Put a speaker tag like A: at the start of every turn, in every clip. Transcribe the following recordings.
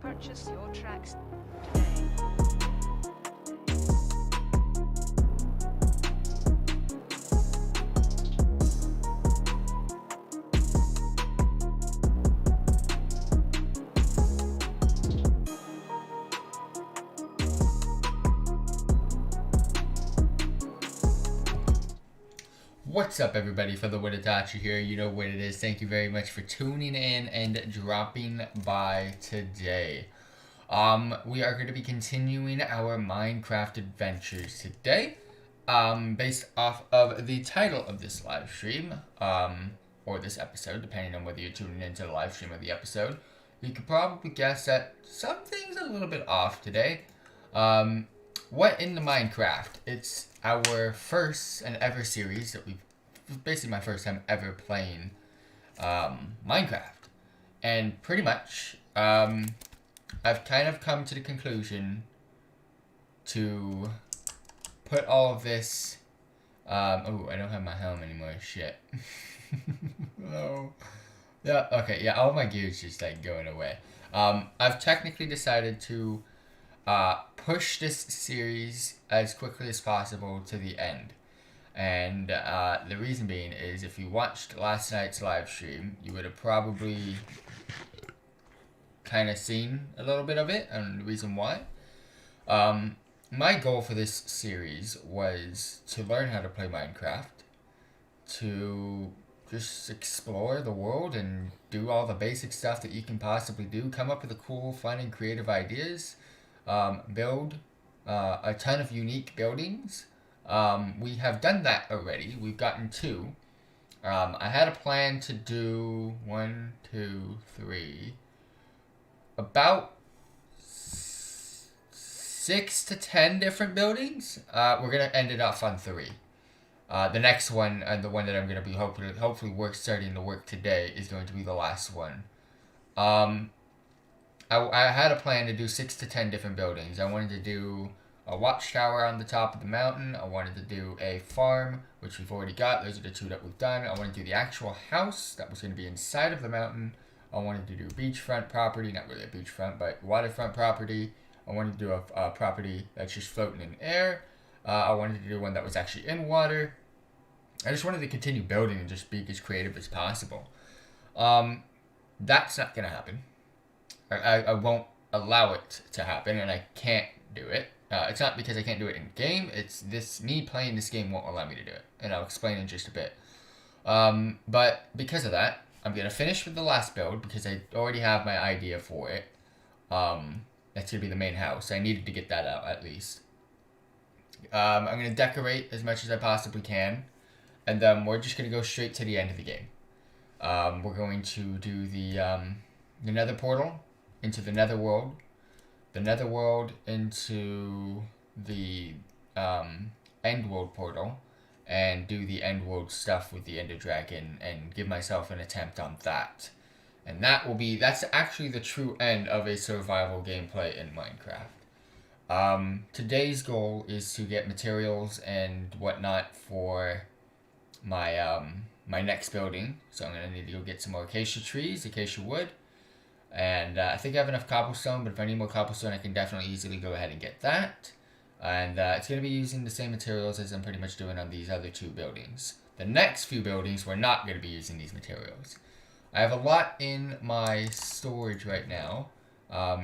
A: Purchase your tracks today.
B: What's up, everybody? FTWitachi here. You know what it is. Thank you very much for tuning in and dropping by today. We are going to be continuing our Minecraft adventures today, based off of the title of this live stream, or this episode, depending on whether you're tuning into the live stream or the episode. You could probably guess that something's a little bit off today. What in the Minecraft? It's our first and ever series that basically my first time ever playing Minecraft, and pretty much I've kind of come to the conclusion to put all of this. Oh, I don't have my helm anymore. Shit. No. Yeah. Okay. Yeah. All my gear's just like going away. I've technically decided to push this series as quickly as possible to the end. And the reason being is, if you watched last night's live stream, you would have probably kind of seen a little bit of it, and the reason why. My goal for this series was to learn how to play Minecraft, to just explore the world and do all the basic stuff that you can possibly do, come up with the cool, fun, and creative ideas, build a ton of unique buildings. We have done that already. We've gotten 2. I had a plan to do 1, 2, 3, about 6 to 10 different buildings. We're gonna end it off on 3. The next one, and the one that I'm gonna be hopefully starting to work today, is going to be the last one. I had a plan to do 6 to 10 different buildings. I wanted to do a watchtower on the top of the mountain. I wanted to do a farm, which we've already got. Those are the 2 that we've done. I wanted to do the actual house that was going to be inside of the mountain. I wanted to do beachfront property, not really a beachfront, but waterfront property. I wanted to do a property that's just floating in air. I wanted to do one that was actually in water. I just wanted to continue building and just be as creative as possible. That's not going to happen. I won't allow it to happen, and I can't do it. It's not because I can't do it in game. It's me playing this game won't allow me to do it, and I'll explain in just a bit. But because of that, I'm gonna finish with the last build because I already have my idea for it. That's gonna be the main house. I needed to get that out at least. I'm gonna decorate as much as I possibly can, and then we're just gonna go straight to the end of the game. We're going to do the nether portal into the netherworld. The netherworld into the end world portal, and do the end world stuff with the ender dragon and give myself an attempt on that. And that's actually the true end of a survival gameplay in Minecraft. Today's goal is to get materials and whatnot for my my next building. So I'm gonna need to go get some more acacia trees, acacia wood. And I think I have enough cobblestone, but if I need more cobblestone, I can definitely easily go ahead and get that. And it's going to be using the same materials as I'm pretty much doing on these other 2 buildings. The next few buildings, we're not going to be using these materials. I have a lot in my storage right now.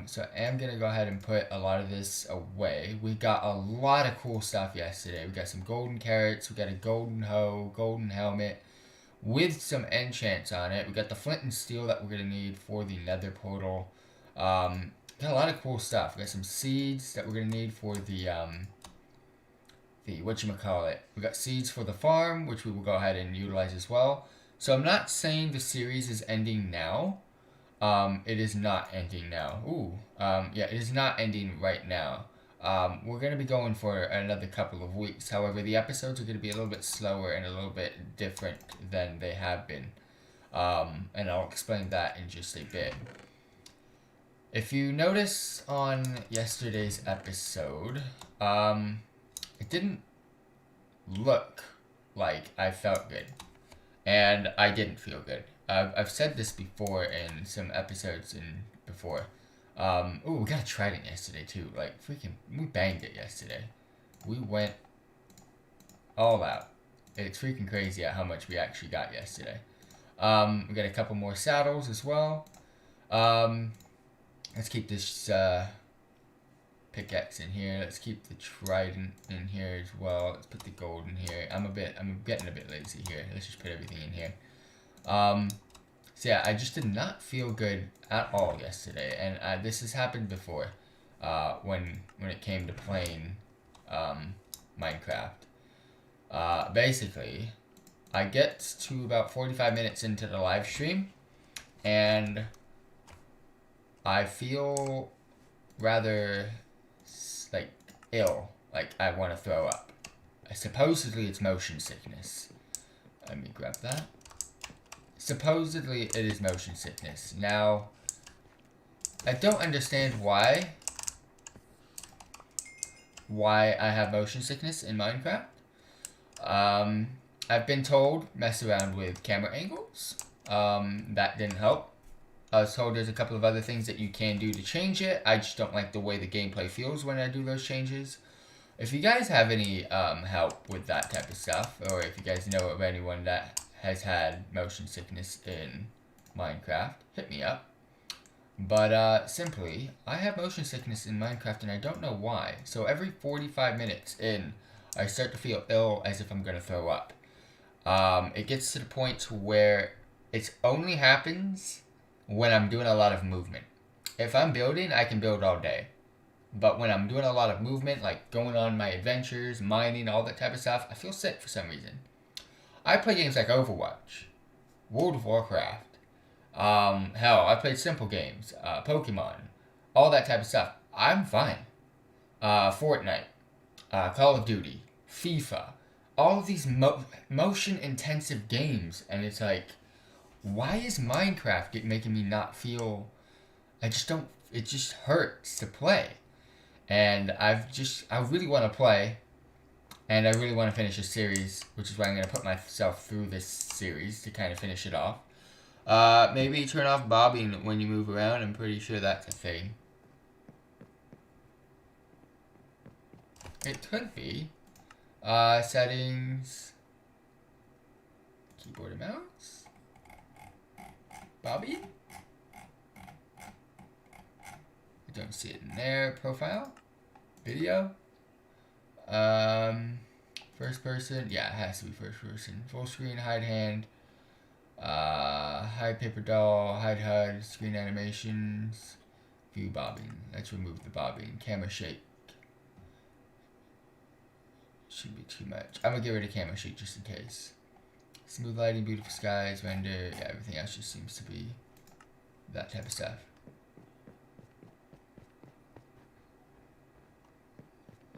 B: So I am going to go ahead and put a lot of this away. We got a lot of cool stuff yesterday. We got some golden carrots. We got a golden hoe, golden helmet with some enchants on it. We got the flint and steel that we're going to need for the nether portal. Got a lot of cool stuff. We got some seeds that we're going to need for the whatchamacallit. We got seeds for the farm, which we will go ahead and utilize as well. So I'm not saying the series is ending now. It is not ending now. Yeah, it is not ending right now. We're going to be going for another couple of weeks. However, the episodes are going to be a little bit slower and a little bit different than they have been. And I'll explain that in just a bit. If you notice on yesterday's episode, it didn't look like I felt good. And I didn't feel good. I've said this before in some episodes before. We got a trident yesterday too. Like, freaking, we banged it yesterday. We went all out. It's freaking crazy at how much we actually got yesterday. We got a couple more saddles as well. Let's keep this pickaxe in here. Let's keep the trident in here as well. Let's put the gold in here. I'm getting a bit lazy here. Let's just put everything in here. So yeah, I just did not feel good at all yesterday, and this has happened before, when it came to playing Minecraft. Basically, I get to about 45 minutes into the live stream, and I feel rather like ill, like I want to throw up. Supposedly it's motion sickness. Let me grab that. Supposedly it is motion sickness. Now, I don't understand why I have motion sickness in Minecraft. I've been told mess around with camera angles. That didn't help. I was told there's a couple of other things that you can do to change it. I just don't like the way the gameplay feels when I do those changes. If you guys have any help with that type of stuff, or if you guys know of anyone that has had motion sickness in Minecraft, hit me up. But simply, I have motion sickness in Minecraft and I don't know why. So every 45 minutes in, I start to feel ill as if I'm going to throw up. It gets to the point where it only happens when I'm doing a lot of movement. If I'm building, I can build all day. But when I'm doing a lot of movement, like going on my adventures, mining, all that type of stuff, I feel sick for some reason. I play games like Overwatch, World of Warcraft, hell, I played simple games, Pokemon, all that type of stuff. I'm fine. Fortnite, Call of Duty, FIFA, all of these motion-intensive games, and it's like, why is Minecraft making me not feel, it just hurts to play. And I really want to play, and I really want to finish a series, which is why I'm going to put myself through this series to kind of finish it off. Maybe turn off bobbing when you move around. I'm pretty sure that's a thing. It could be. Settings. Keyboard and mouse. Bobbing. I don't see it in there. Profile. Video. First person. Yeah, it has to be first person. Full screen, hide hand. Hide paper doll, hide HUD, screen animations, view bobbing. Let's remove the bobbing. Camera shake. Shouldn't be too much. I'm gonna get rid of camera shake just in case. Smooth lighting, beautiful skies, render. Yeah, everything else just seems to be that type of stuff.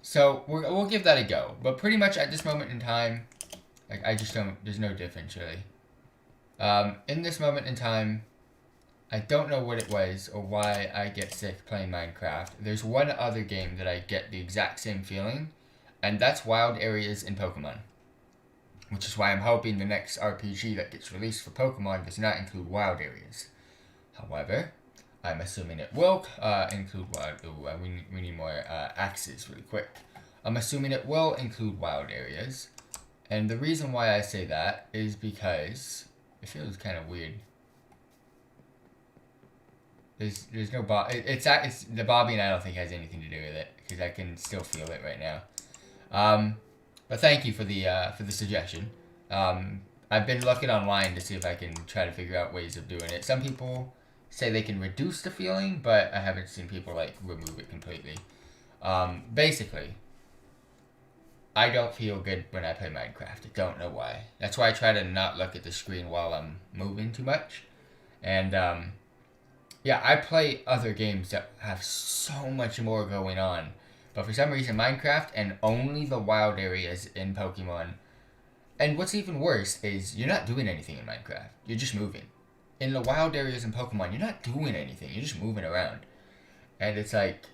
B: So we'll give that a go. But pretty much at this moment in time, like I just don't. There's no difference really. In this moment in time, I don't know what it was or why I get sick playing Minecraft. There's one other game that I get the exact same feeling, and that's Wild Areas in Pokemon. Which is why I'm hoping the next RPG that gets released for Pokemon does not include Wild Areas. However, I'm assuming it will include Wild... we need more axes really quick. I'm assuming it will include Wild Areas. And the reason why I say that is because... it feels kind of weird. There's no bob. It's the bobbing. I don't think has anything to do with it because I can still feel it right now. But thank you for the suggestion. I've been looking online to see if I can try to figure out ways of doing it. Some people say they can reduce the feeling, but I haven't seen people like remove it completely. Basically, I don't feel good when I play Minecraft. I don't know why. That's why I try to not look at the screen while I'm moving too much. And yeah, I play other games that have so much more going on. But for some reason, Minecraft and only the wild areas in Pokemon. And what's even worse is you're not doing anything in Minecraft. You're just moving. In the wild areas in Pokemon, you're not doing anything. You're just moving around. And it's like,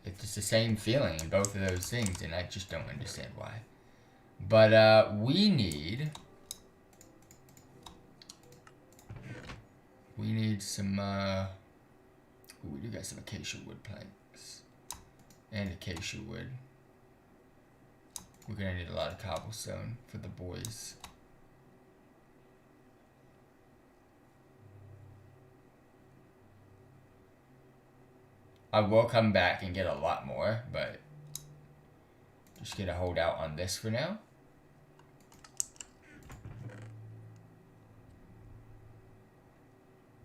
B: it's just the same feeling in both of those things, and I just don't understand why. But we need some we do got some acacia wood planks and acacia wood. We're gonna need a lot of cobblestone for the boys. I will come back and get a lot more, but just gonna hold out on this for now.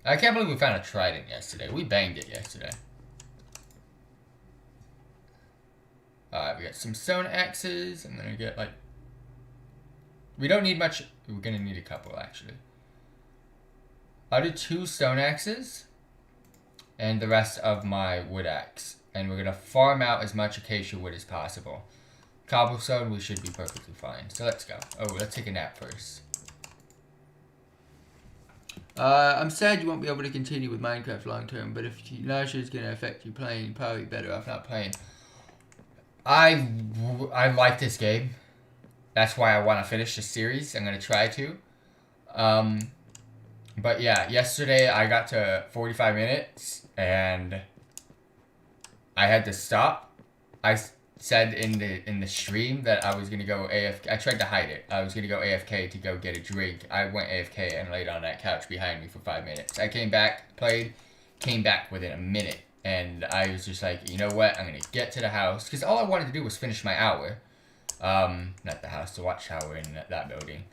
B: I can't believe we found a trident yesterday. We banged it yesterday. Alright, we got some stone axes. I'm gonna get like... We don't need much. We're gonna need a couple actually. I'll do 2 stone axes. And the rest of my wood axe. And we're gonna farm out as much acacia wood as possible. Cobblestone, we should be perfectly fine. So let's go. Oh, let's take a nap first. I'm sad you won't be able to continue with Minecraft long term, but if nausea is gonna affect you playing, you're probably better off not playing. I like this game. That's why I want to finish the series. I'm gonna try to. But yeah, yesterday I got to 45 minutes and I had to stop. I said in the stream that I was gonna go AFK. I tried to hide it. I was gonna go AFK to go get a drink. I went AFK and laid on that couch behind me for 5 minutes. I came back, played, came back within a minute, and I was just like, you know what? I'm gonna get to the house because all I wanted to do was finish my hour. Not the house, the watchtower in that building.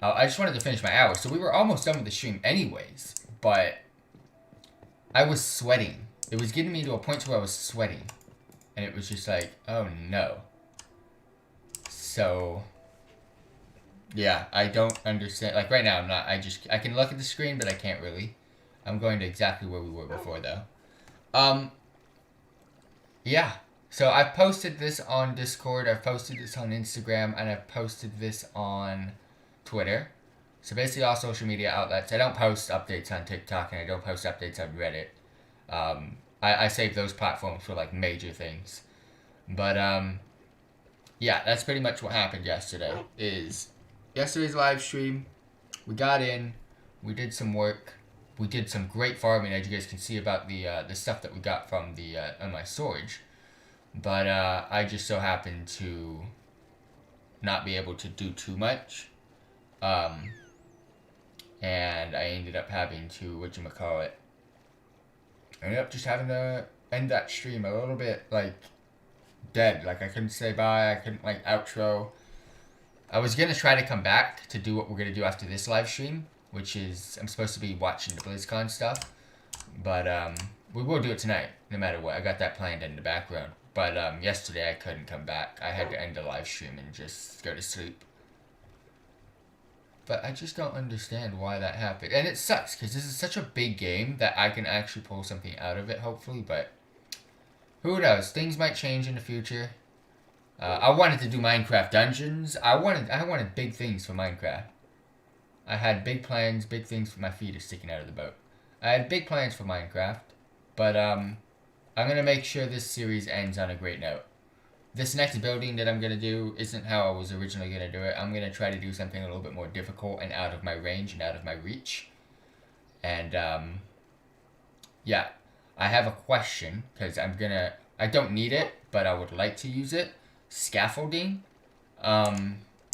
B: I just wanted to finish my hour, so we were almost done with the stream anyways, but I was sweating. It was getting me to a point where I was sweating, and it was just like, oh no. So, yeah, I don't understand. Like right now, I'm not, I can look at the screen, but I can't really. I'm going to exactly where we were before though. Yeah. So I've posted this on Discord, I've posted this on Instagram, and I've posted this on Twitter. So basically all social media outlets. I don't post updates on TikTok and I don't post updates on Reddit. I save those platforms for like major things. But yeah, that's pretty much what happened yesterday. Yesterday's live stream, we got in, we did some work, we did some great farming as you guys can see about the stuff that we got from the on my storage. But I just so happened to not be able to do too much. And I ended up having to, I ended up just having to end that stream a little bit, like, dead. Like, I couldn't say bye, I couldn't, like, outro. I was gonna try to come back to do what we're gonna do after this live stream, which is, I'm supposed to be watching the BlizzCon stuff. But, we will do it tonight, no matter what. I got that planned in the background. But, yesterday I couldn't come back. I had to end the live stream and just go to sleep. But I just don't understand why that happened. And it sucks, because this is such a big game that I can actually pull something out of it, hopefully. But who knows? Things might change in the future. I wanted to do Minecraft Dungeons. I wanted big things for Minecraft. I had big plans, big things. My feet are sticking out of the boat. I had big plans for Minecraft. But I'm going to make sure this series ends on a great note. This next building that I'm going to do isn't how I was originally going to do it. I'm going to try to do something a little bit more difficult and out of my range and out of my reach. And, yeah. I have a question, because I don't need it, but I would like to use it. Scaffolding.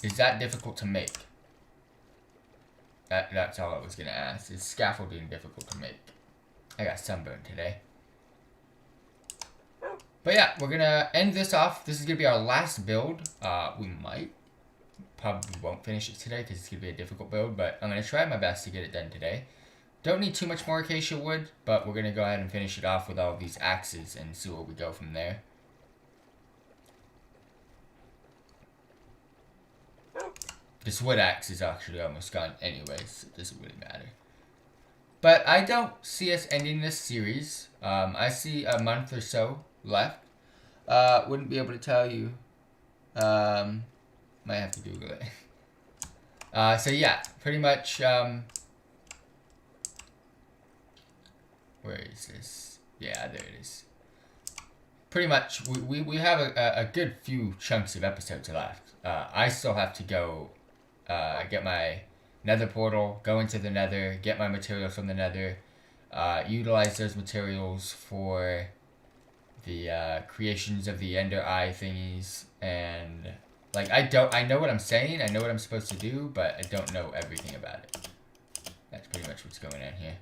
B: Is that difficult to make? That's all I was going to ask. Is scaffolding difficult to make? I got sunburned today. But yeah, we're gonna end this off. This is gonna be our last build. We probably won't finish it today because it's gonna be a difficult build, but I'm gonna try my best to get it done today. Don't need too much more acacia wood, but we're gonna go ahead and finish it off with all these axes and see where we go from there. This wood axe is actually almost gone anyways, so it doesn't really matter. But I don't see us ending this series. I see a month or so left. Wouldn't be able to tell you. Might have to Google it. So yeah, pretty much, where is this? Yeah, there it is. Pretty much, we have a good few chunks of episodes left. I still have to go get my nether portal, go into the nether, get my materials from the nether, utilize those materials for the creations of the ender eye thingies, and like I know what I'm saying, I know what I'm supposed to do, but I don't know everything about it. That's pretty much what's going on here.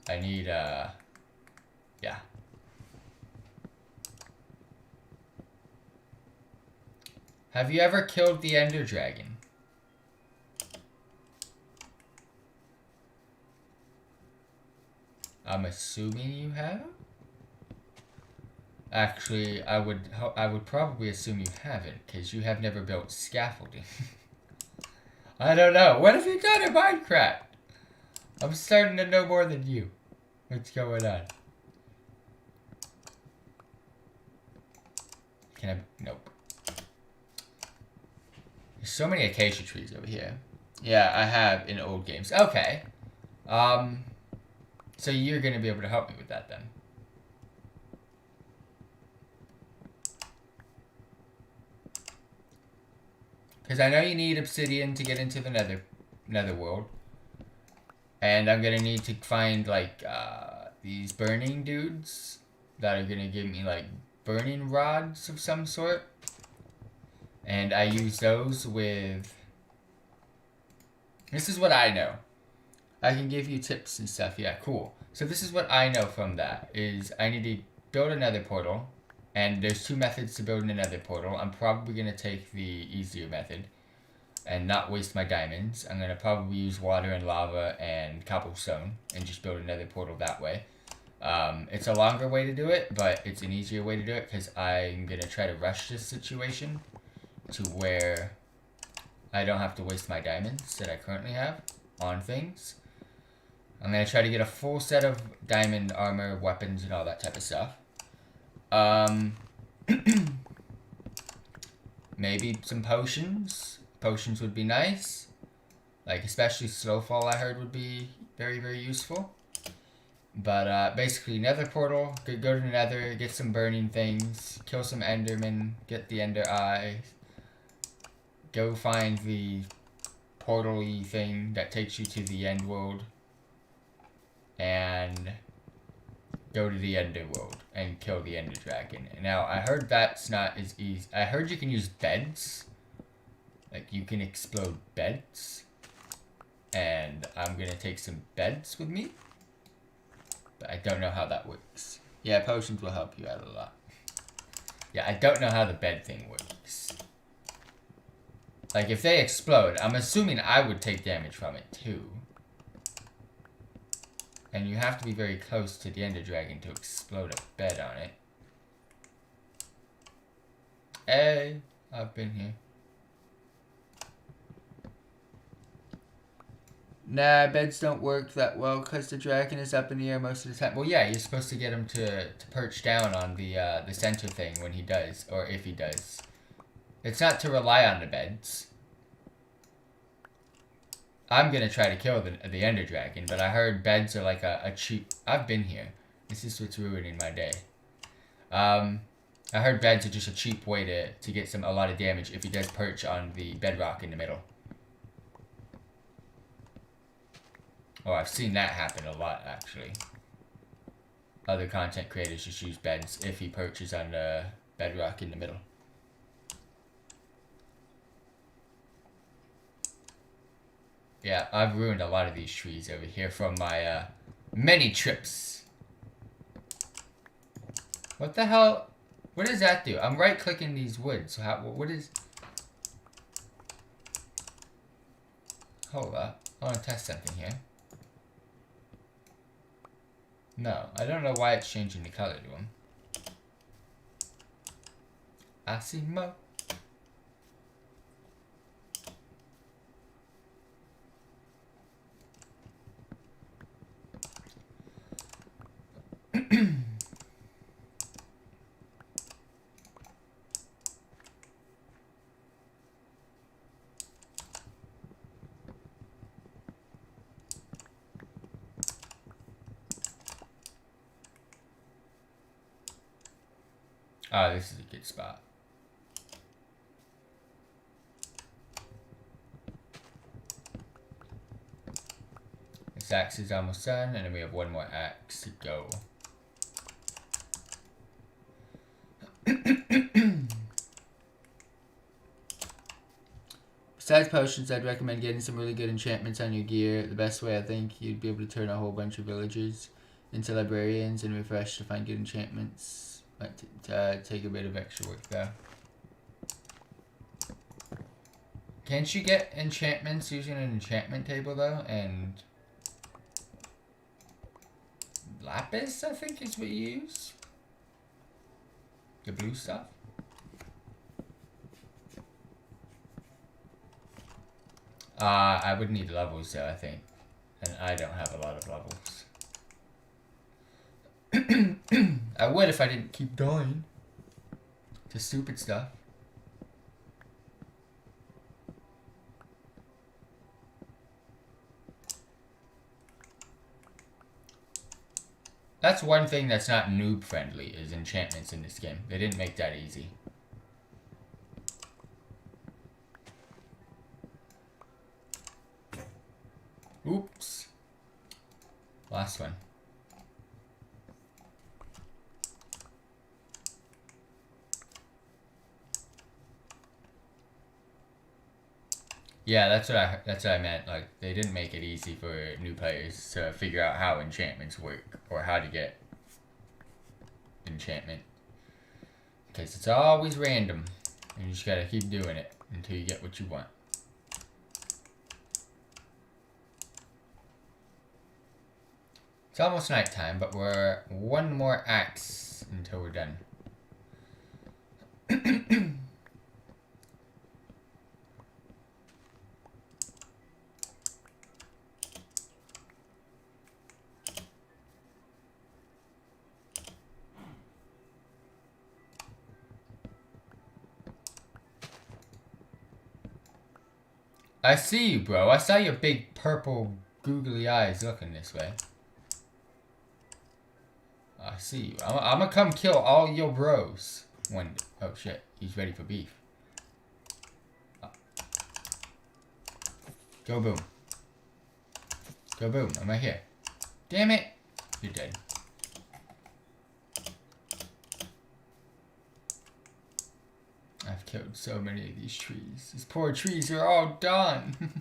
B: I need yeah. Have you ever killed the ender dragon? I'm assuming you have? Actually, I would probably assume you haven't, because you have never built scaffolding. I don't know. What have you done in Minecraft? I'm starting to know more than you. What's going on? Can I? Nope. There's so many acacia trees over here. Yeah, I have in old games. Okay. So you're gonna be able to help me with that then. Because I know you need obsidian to get into the nether world. And I'm gonna need to find like these burning dudes that are gonna give me like burning rods of some sort. And I use those with... This is what I know. I can give you tips and stuff. Yeah, cool. So this is what I know from that. Is I need to build another portal. And there's two methods to build another portal. I'm probably going to take the easier method. And not waste my diamonds. I'm going to probably use water and lava and cobblestone. And just build another portal that way. It's a longer way to do it. But it's an easier way to do it. Because I'm going to try to rush this situation to where I don't have to waste my diamonds that I currently have on things. I'm going to try to get a full set of diamond armor, weapons, and all that type of stuff. Maybe some potions. Potions would be nice. Like, especially Slowfall, I heard, would be very, very useful. But, basically, nether portal. Go to the nether, get some burning things, kill some endermen, get the ender eye. Go find the portal-y thing that takes you to the end world. And go to the ender world and kill the ender dragon. Now, I heard that's not as easy. I heard you can use beds. Like, you can explode beds. And I'm gonna take some beds with me. But I don't know how that works. Yeah, potions will help you out a lot. Yeah, I don't know how the bed thing works. Like, if they explode, I'm assuming I would take damage from it, too. And you have to be very close to the ender dragon to explode a bed on it. Hey, I've been here. Nah, beds don't work that well because the dragon is up in the air most of the time. Well, yeah, you're supposed to get him to perch down on the center thing when he does, or if he does. It's not to rely on the beds. I'm gonna try to kill the ender dragon, but I heard beds are like a cheap... I've been here. This is what's ruining my day. I heard beds are just a cheap way to get a lot of damage if he does perch on the bedrock in the middle. Oh, I've seen that happen a lot, actually. Other content creators just use beds if he perches on the bedrock in the middle. Yeah, I've ruined a lot of these trees over here from my many trips. What the hell? What does that do? I'm right clicking these woods. So what is... Hold up. I want to test something here. No, I don't know why it's changing the color to them. I see mo. Ah, this is a good spot. This axe is almost done, and then we have one more axe to go. Besides potions, I'd recommend getting some really good enchantments on your gear. The best way I think you'd be able to turn a whole bunch of villagers into librarians and refresh to find good enchantments. Might take a bit of extra work though. Can't you get enchantments using an enchantment table though? And lapis, I think, is what you use. The blue stuff. I would need levels though, I think. And I don't have a lot of levels. I would if I didn't keep dying to stupid stuff. That's one thing that's not noob friendly, is enchantments in this game. They didn't make that easy. Oops. Last one. Yeah, that's what I meant. Like, they didn't make it easy for new players to figure out how enchantments work or how to get enchantment. Because it's always random. And you just gotta keep doing it until you get what you want. It's almost nighttime, but we're one more axe until we're done. I see you, bro. I saw your big purple googly eyes looking this way. I see you. I'm gonna come kill all your bros. Oh shit, he's ready for beef. Go boom. Go boom. I'm right here. Damn it. You're dead. I've killed so many of these trees. These poor trees are all done.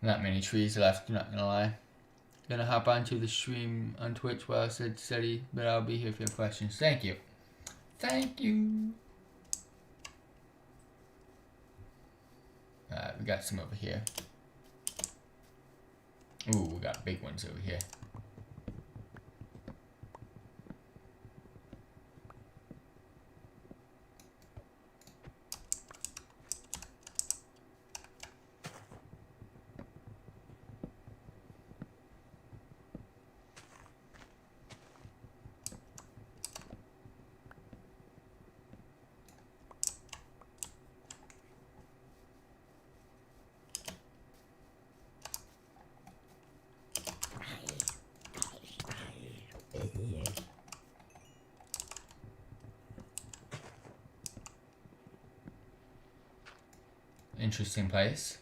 B: Not many trees left, not gonna lie. Gonna hop onto the stream on Twitch while I said steady, but I'll be here if you have questions. Thank you. Thank you. We got some over here. Ooh, we got big ones over here. interesting place.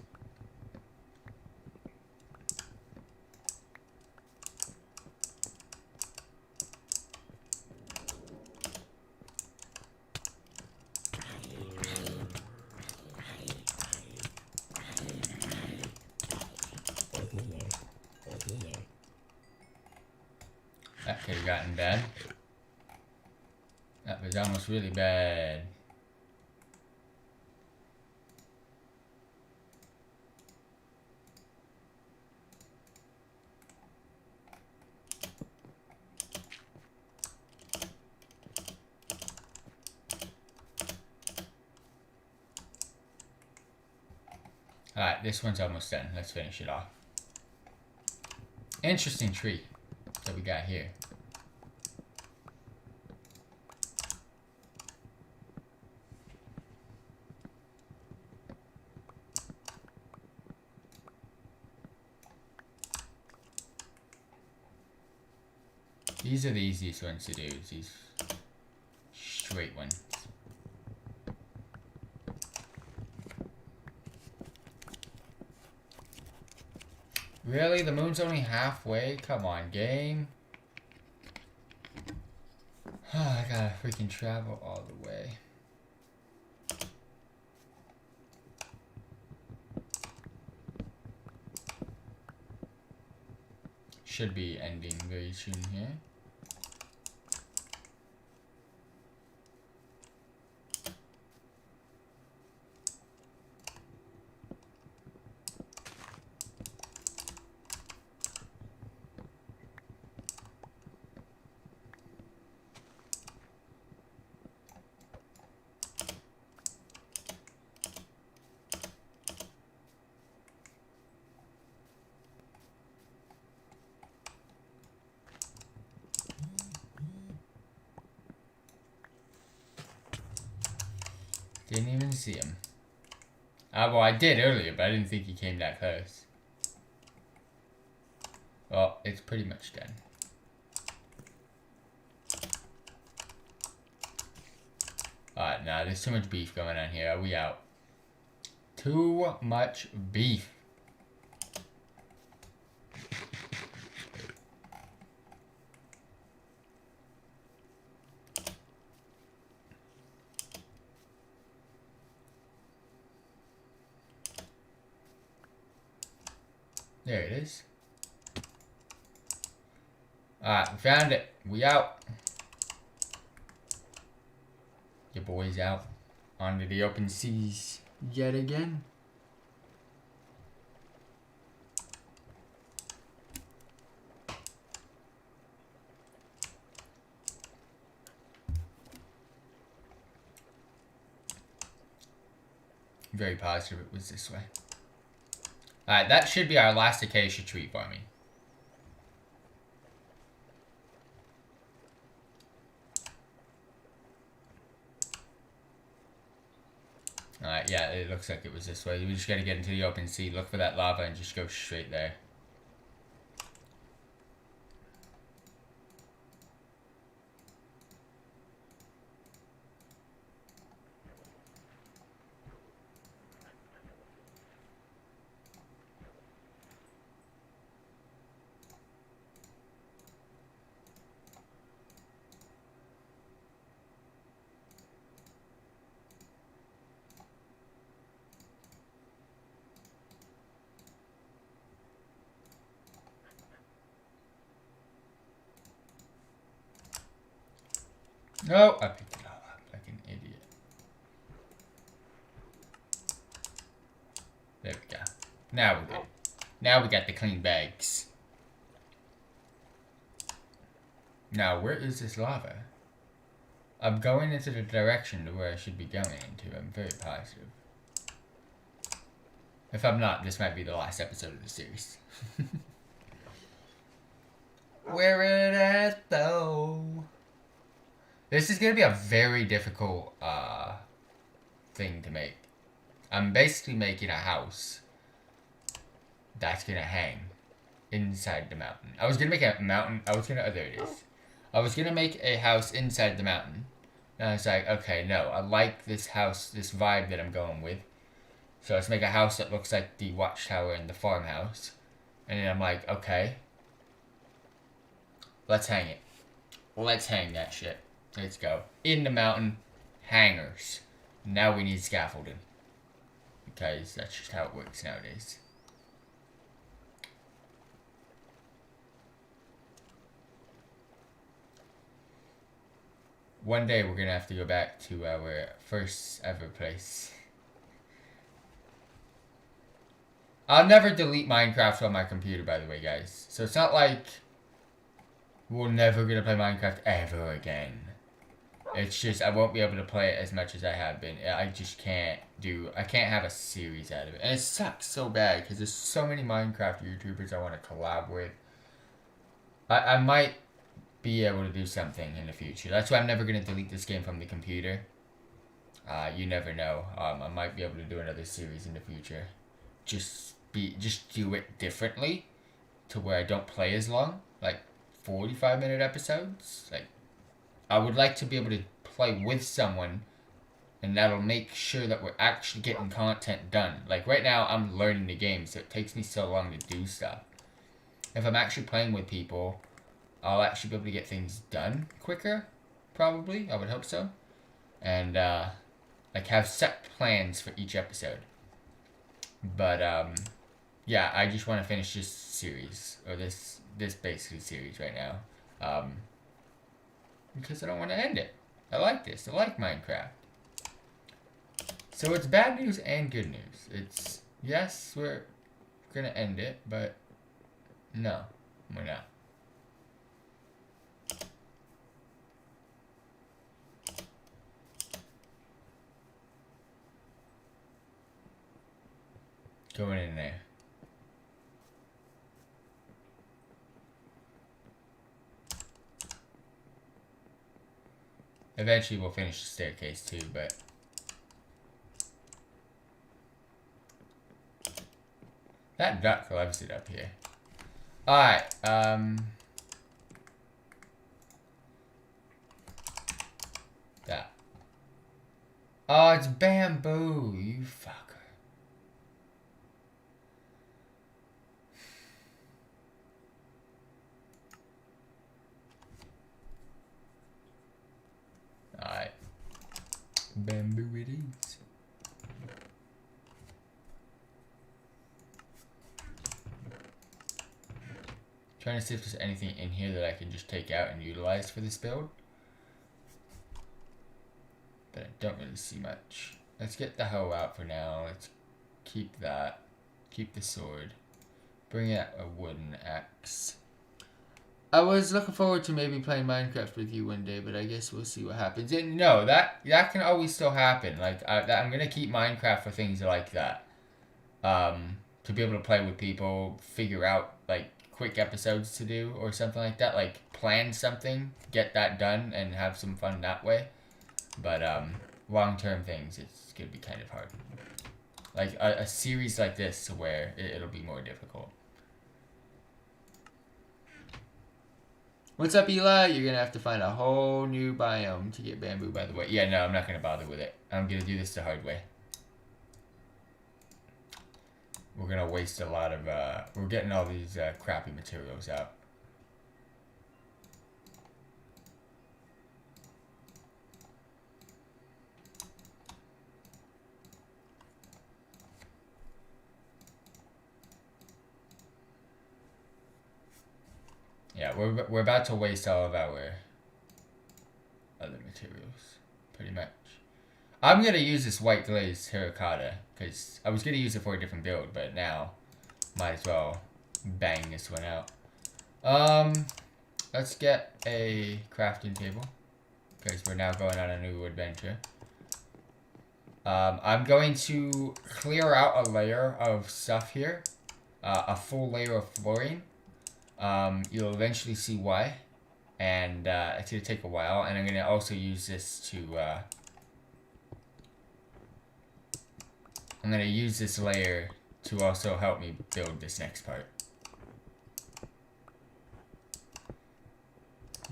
B: That could have gotten bad. That was almost really bad. Alright, this one's almost done. Let's finish it off. Interesting tree that we got here. These are the easiest ones to do, these straight ones. Really? The moon's only halfway? Come on, game. I gotta freaking travel all the way. Should be ending very soon here. Didn't even see him. Well, I did earlier, but I didn't think he came that close. Well, it's pretty much done. Alright, nah, there's too much beef going on here. Are we out? Too much beef. There it is. Alright, we found it. We out. Your boy's out. Onto the open seas yet again. I'm very positive it was this way. Alright, that should be our last acacia tree farming. Alright, yeah, it looks like it was this way. We just gotta get into the open sea, look for that lava, and just go straight there. No, I picked it all up like an idiot. There we go. Now we're good. Now we got the clean bags. Now, where is this lava? I'm going into the direction to where I should be going into. I'm very positive. If I'm not, this might be the last episode of the series. Where it at, though? This is going to be a very difficult thing to make. I'm basically making a house that's going to hang inside the mountain. I was going to make a mountain. Oh, there it is. I was going to make a house inside the mountain. And I was like, okay, no. I like this house, this vibe that I'm going with. So let's make a house that looks like the watchtower in the farmhouse. And then I'm like, okay. Let's hang it. Let's hang that shit. Let's go. In the mountain, hangers. Now we need scaffolding. Because that's just how it works nowadays. One day we're gonna have to go back to our first ever place. I'll never delete Minecraft on my computer, by the way, guys. So it's not like we're never gonna play Minecraft ever again. It's just I won't be able to play it as much as I have been. I just can't have a series out of it. And it sucks so bad because there's so many Minecraft YouTubers I want to collab with. I might be able to do something in the future. That's why I'm never gonna delete this game from the computer. You never know. I might be able to do another series in the future. Just do it differently to where I don't play as long, like 45-minute episodes. Like I would like to be able to play with someone, and that'll make sure that we're actually getting content done. Like right now I'm learning the game, so it takes me so long to do stuff. If I'm actually playing with people, I'll actually be able to get things done quicker, probably. I would hope so. And like have set plans for each episode. But yeah, I just want to finish this series, or this basically series right now, because I don't want to end it. I like this. I like Minecraft. So it's bad news and good news. It's, yes, we're gonna end it, but no, we're not. Going in there. Eventually we'll finish the staircase too, but that duck loves it up here. Alright, that. Oh, it's bamboo, you fucker. Alright. Bamboo it is. Trying to see if there's anything in here that I can just take out and utilize for this build. But I don't really see much. Let's get the hoe out for now. Let's keep that. Keep the sword. Bring out a wooden axe. I was looking forward to maybe playing Minecraft with you one day, but I guess we'll see what happens. And no, that can always still happen. Like I'm gonna keep Minecraft for things like that. To be able to play with people, figure out like quick episodes to do or something like that. Like plan something, get that done, and have some fun that way. But long-term things, it's gonna be kind of hard. Like a series like this, where it'll be more difficult. What's up, Eli? You're gonna have to find a whole new biome to get bamboo, by the way. Yeah, no, I'm not gonna bother with it. I'm gonna do this the hard way. We're gonna waste a lot of, we're getting all these crappy materials out. Yeah, we're about to waste all of our other materials, pretty much. I'm gonna use this white glazed terracotta because I was gonna use it for a different build, but now might as well bang this one out. Let's get a crafting table because we're now going on a new adventure. I'm going to clear out a layer of stuff here, a full layer of flooring. You'll eventually see why, and it's gonna take a while. And I'm gonna also use this to I'm gonna use this layer to also help me build this next part.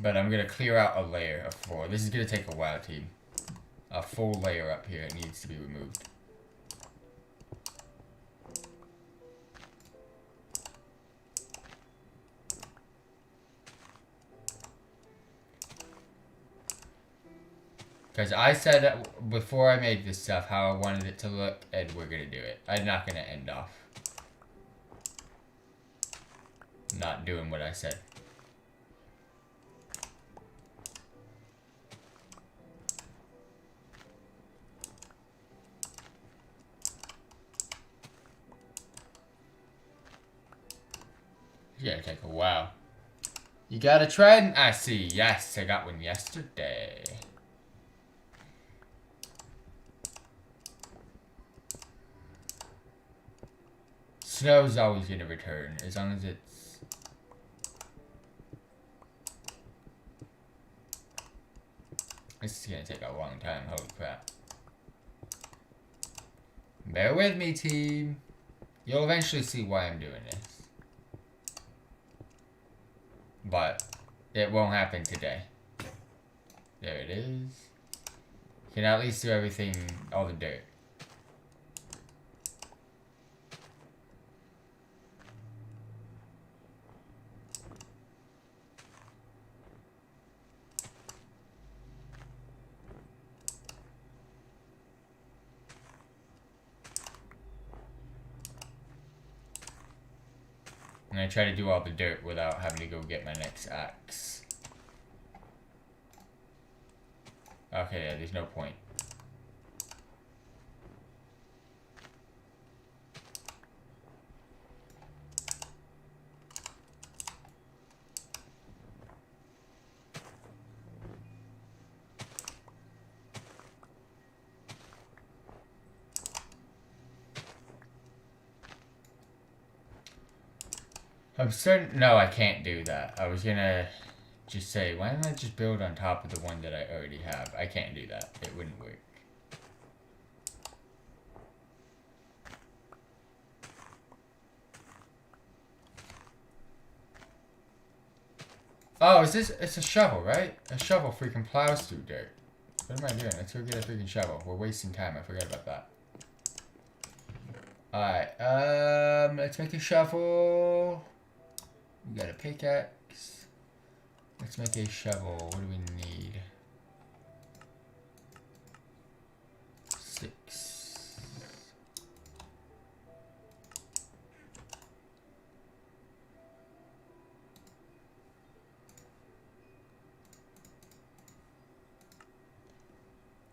B: But I'm gonna clear out a layer of floor. This is gonna take a while, team. A full layer up here, it needs to be removed. Because I said that before I made this stuff how I wanted it to look, and we're gonna do it. I'm not gonna end off not doing what I said. It's gonna take a while. You got a trident? I see. Yes, I got one yesterday. Snow's always gonna return, as long as it's... This is gonna take a long time, holy crap. Bear with me, team. You'll eventually see why I'm doing this. But it won't happen today. There it is. You can at least do everything, all the dirt. I'm gonna try to do all the dirt without having to go get my next axe. Okay, yeah, there's no point. I'm certain... No, I can't do that. I was gonna just say, why don't I just build on top of the one that I already have? I can't do that. It wouldn't work. Oh, is this... It's a shovel, right? A shovel freaking plows through dirt. What am I doing? Let's go get a freaking shovel. We're wasting time. I forgot about that. Alright, let's make a shovel. We got a pickaxe. Let's make a shovel. What do we need? 6.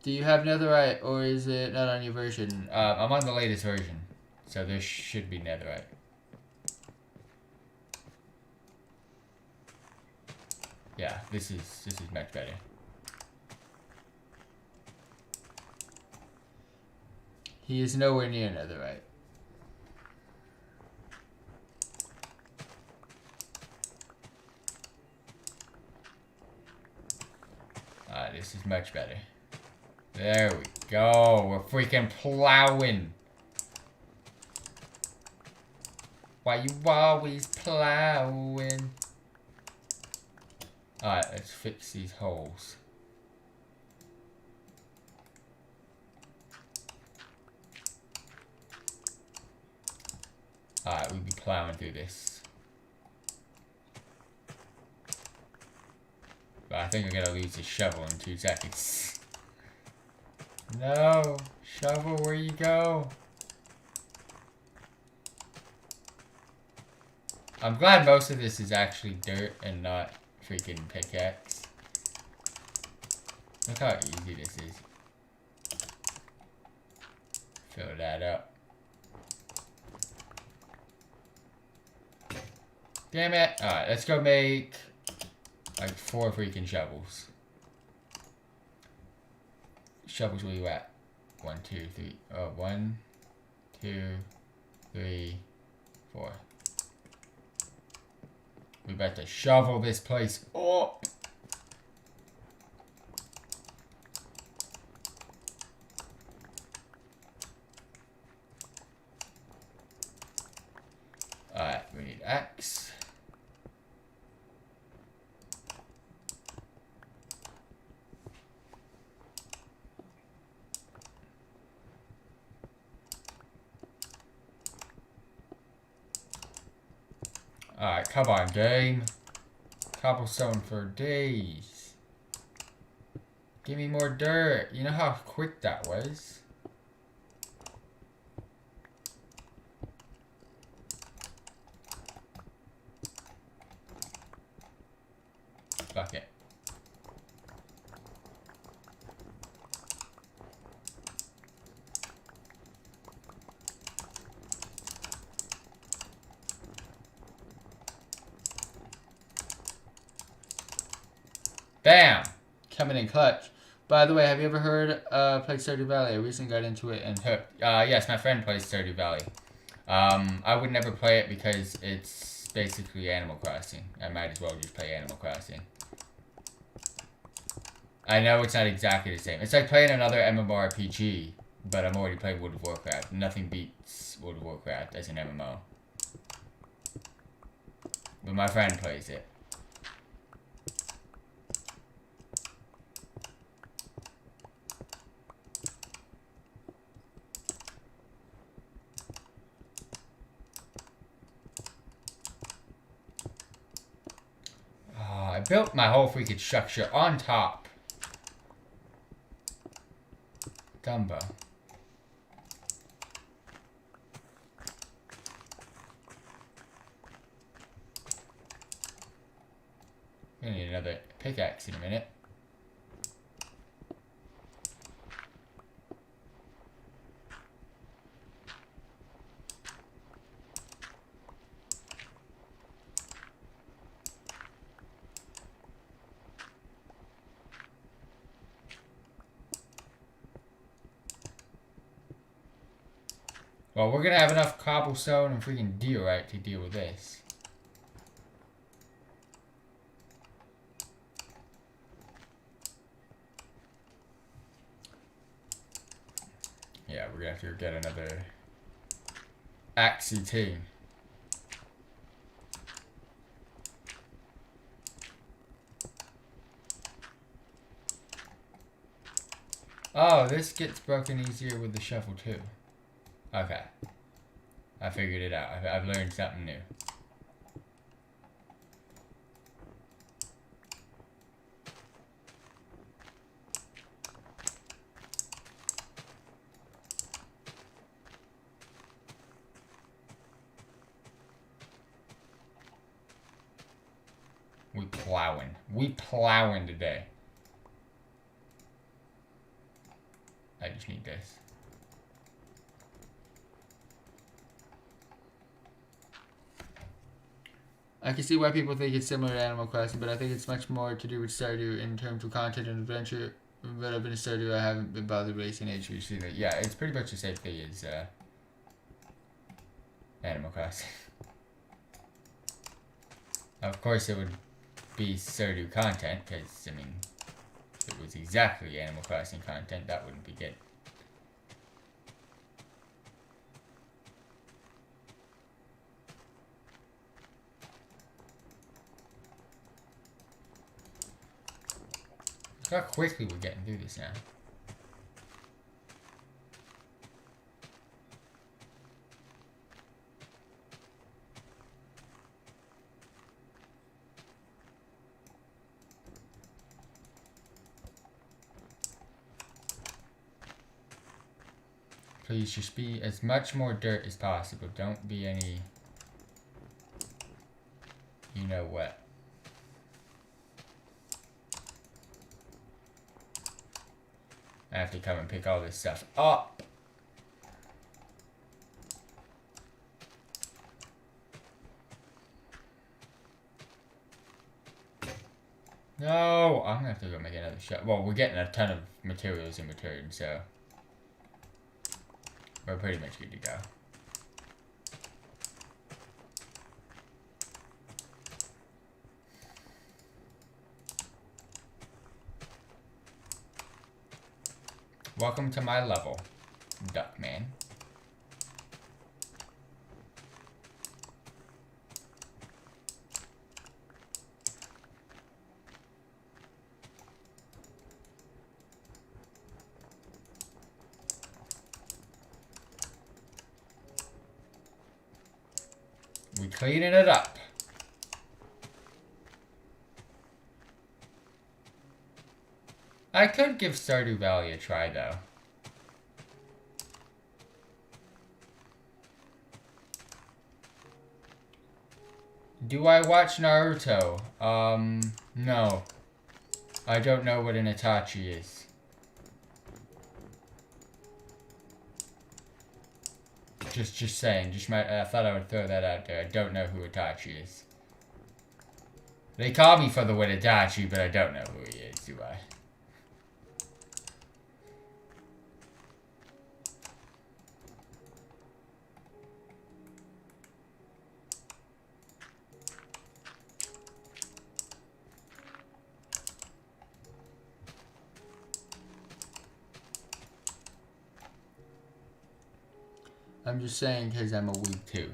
B: Do you have netherite, or is it not on your version? I'm on the latest version, so there should be netherite. Yeah, this is much better. He is nowhere near netherite. This is much better. There we go. We're freaking plowing. Why you always plowing? Alright, let's fix these holes. Alright, we'll be plowing through this. But I think I'm gonna lose the shovel in 2 seconds. No! Shovel, where you go? I'm glad most of this is actually dirt and not freaking pickaxe. Look how easy this is. Fill that up. Damn it! Alright, let's go make like 4 freaking shovels. Shovels, where you at? 1, 2, 3. Oh, 1, 2, 3, 4. We about to shovel this place up. Alright, we need axe. Alright, come on, game. Cobblestone for days. Give me more dirt. You know how quick that was? Fuck it. Bam! Coming in clutch. By the way, have you ever heard played Stardew Valley? I recently got into it and hooked. Yes, my friend plays Stardew Valley. I would never play it because it's basically Animal Crossing. I might as well just play Animal Crossing. I know it's not exactly the same. It's like playing another MMORPG, but I'm already playing World of Warcraft. Nothing beats World of Warcraft as an MMO. But my friend plays it. I built my whole freaking structure on top. Dumbo. I need another pickaxe in a minute. Well, we're gonna have enough cobblestone and freaking diorite to deal with this. Yeah, we're gonna have to get another axie team. Oh, this gets broken easier with the shovel too. Okay. I figured it out. I've learned something new. We plowing today. I just need this. I can see why people think it's similar to Animal Crossing, but I think it's much more to do with Stardew in terms of content and adventure. But I've been to Stardew, I haven't been bothered racing HVC. Yeah, it's pretty much the same thing as Animal Crossing. Of course, it would be Stardew content, because, I mean, if it was exactly Animal Crossing content, that wouldn't be good. Look how quickly we're getting through this now. Please just be as much more dirt as possible. Don't be any, you know what. I have to come and pick all this stuff up. No, I'm gonna have to go make another shot. Well, we're getting a ton of materials in return, so we're pretty much good to go. Welcome to my level, Duckman. We cleaning it up. I could give Stardew Valley a try, though. Do I watch Naruto? No. I don't know what an Itachi is. Just saying. I thought I would throw that out there. I don't know who Itachi is. They call me for the word Itachi, but I don't know who he is, do I? I'm just saying because I'm a weeb too.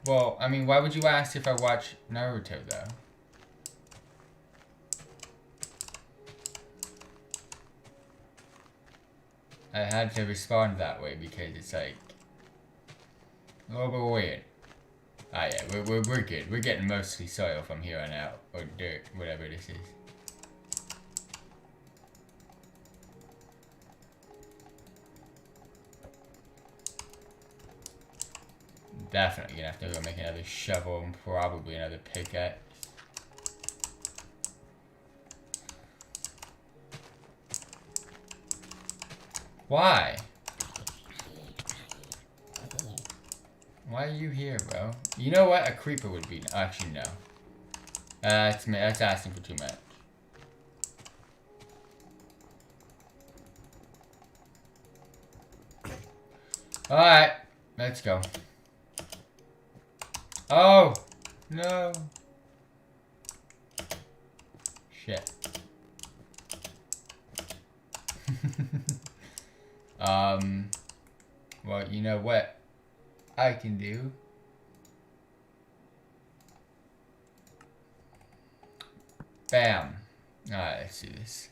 B: Well, I mean, why would you ask if I watch Naruto, though? I had to respond that way because it's like a little bit weird. Ah, yeah, we're good. We're getting mostly soil from here on out, or dirt, whatever this is. Definitely gonna have to go make another shovel and probably another pickaxe. Why? Why are you here, bro? You know what? A creeper would be. Actually, no. That's asking for too much. Alright, let's go. Oh! No! Shit. Well, you know what I can do? Bam. Alright, let's do this.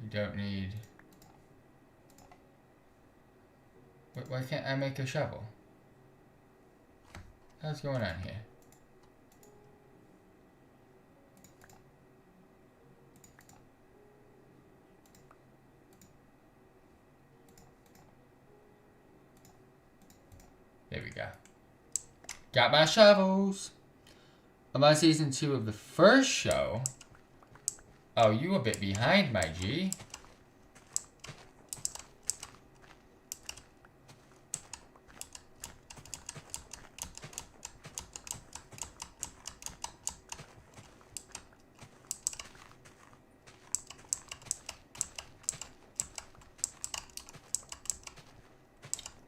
B: We don't need... Why can't I make a shovel? What's going on here? There we go. Got my shovels. I'm on season 2 of the first show. Oh, you a bit behind, my G.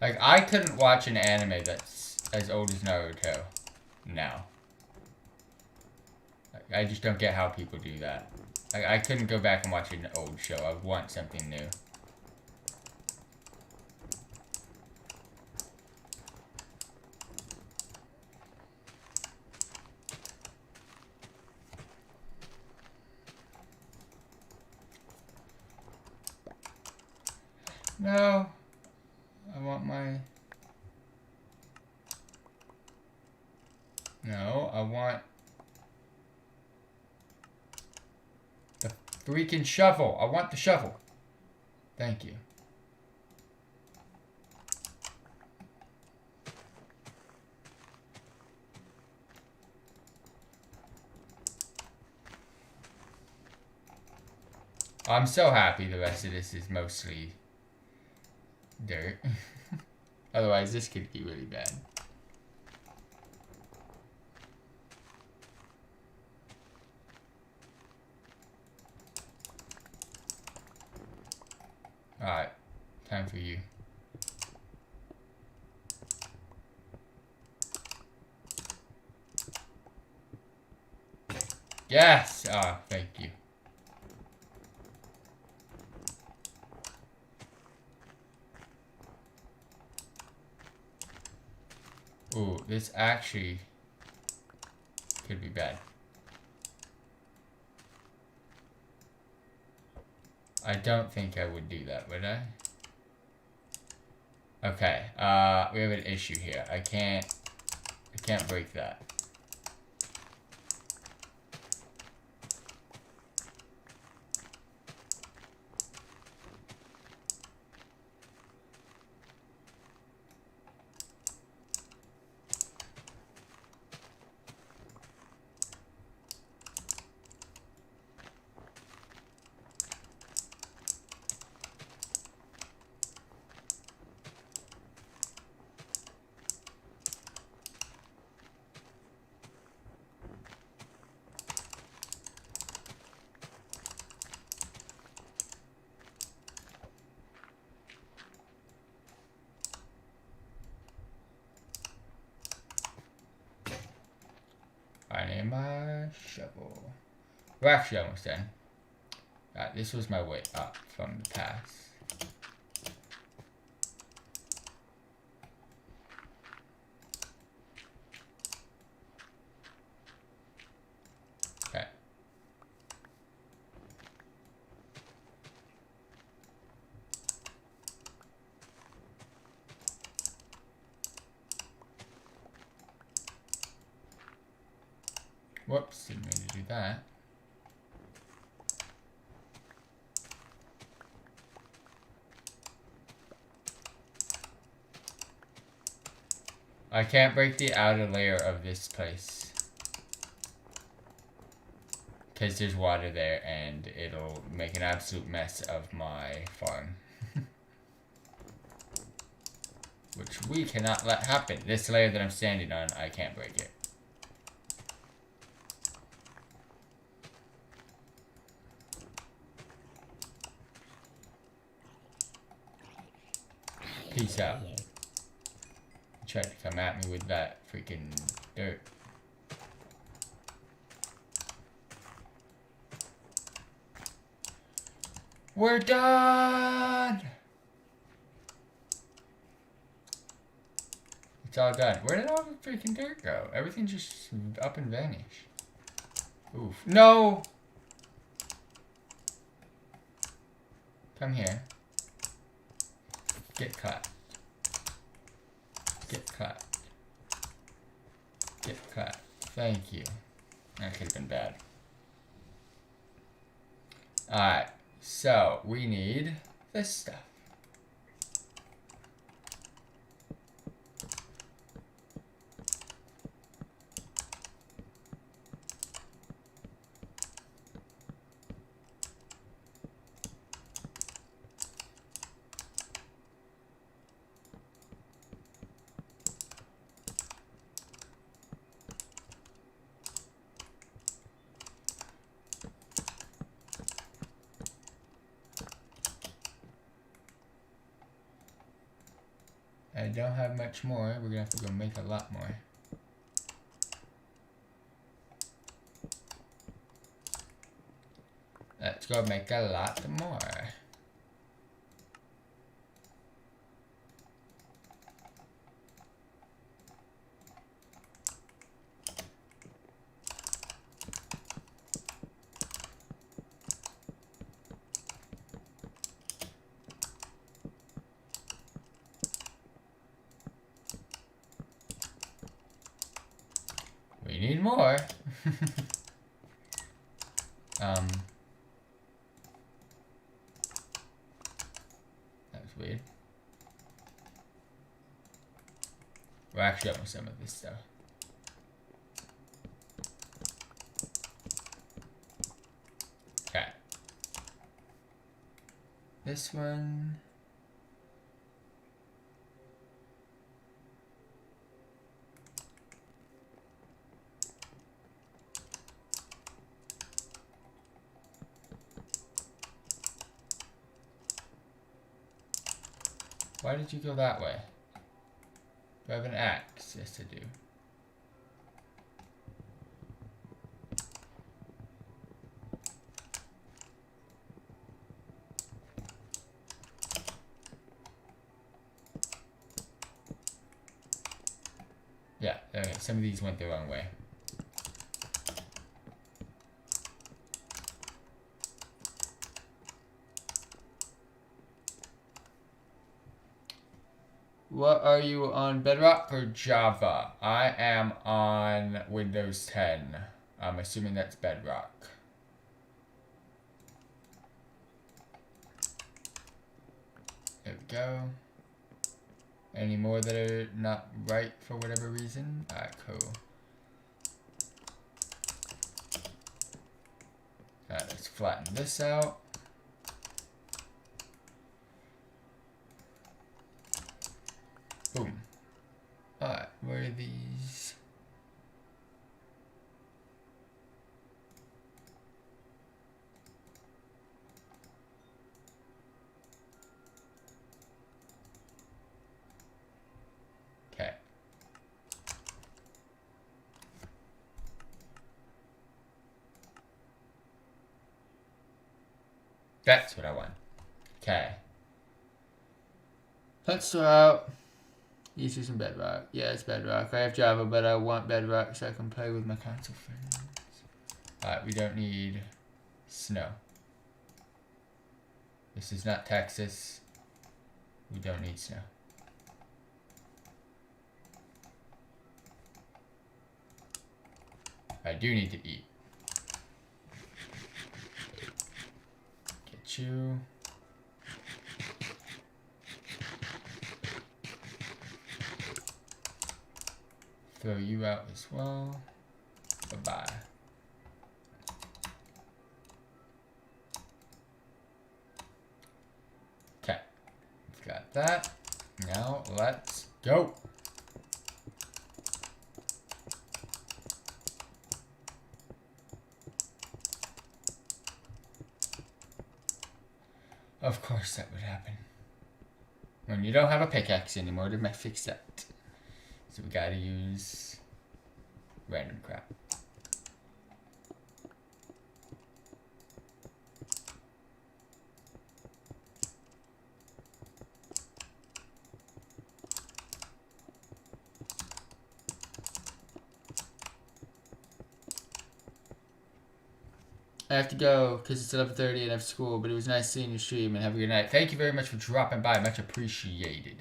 B: Like, I couldn't watch an anime that's as old as Naruto now. Like, I just don't get how people do that. Like, I couldn't go back and watch an old show. I want something new. No. I want my... No, I want... the freaking shovel. I want the shovel. Thank you. I'm so happy the rest of this is mostly dirt. Otherwise, this could be really bad. Alright, time for you. Yes! Ah, thank you. Ooh, this actually could be bad. I don't think I would do that, would I? Okay, we have an issue here. I can't break that. shovel. We're actually almost done. This was my way up from the past. Okay. Whoops, didn't mean to do that. I can't break the outer layer of this place. Because there's water there and it'll make an absolute mess of my farm. Which we cannot let happen. This layer that I'm standing on, I can't break it. Peace out. Tried to come at me with that freaking dirt. We're done! It's all done. Where did all the freaking dirt go? Everything just up and vanished. Oof. No! Come here. Get clapped. Get clapped. Get clapped. Thank you. That could have been bad. Alright. So, we need this stuff. I don't have much more. We're gonna have to go make a lot more. Let's go make a lot more. We need more. That was weird. We're actually up with some of this stuff. Okay. This one. Why did you go that way? Do I have an axe? Yes, I do. Yeah, okay, some of these went the wrong way. What are you on, Bedrock or Java? I am on Windows 10. I'm assuming that's Bedrock. There we go. Any more that are not right for whatever reason? Alright, cool. Alright, let's flatten this out. Boom. Alright, where are these? Okay. That's what I want. Okay. Let's throw out. Use some Bedrock. Yeah, it's Bedrock. I have Java, but I want Bedrock so I can play with my console friends. Alright, we don't need snow. This is not Texas. We don't need snow. I do need to eat. Get you. Throw you out as well. Bye-bye. Okay. We've got that. Now let's go. Of course that would happen. When you don't have a pickaxe anymore, they might fix that. So we gotta use random crap. I have to go because it's 11:30 and I have school, but it was nice seeing you stream and have a good night. Thank you very much for dropping by. Much appreciated.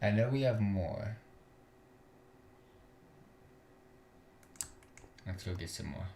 B: I know we have more. Let's go get some more.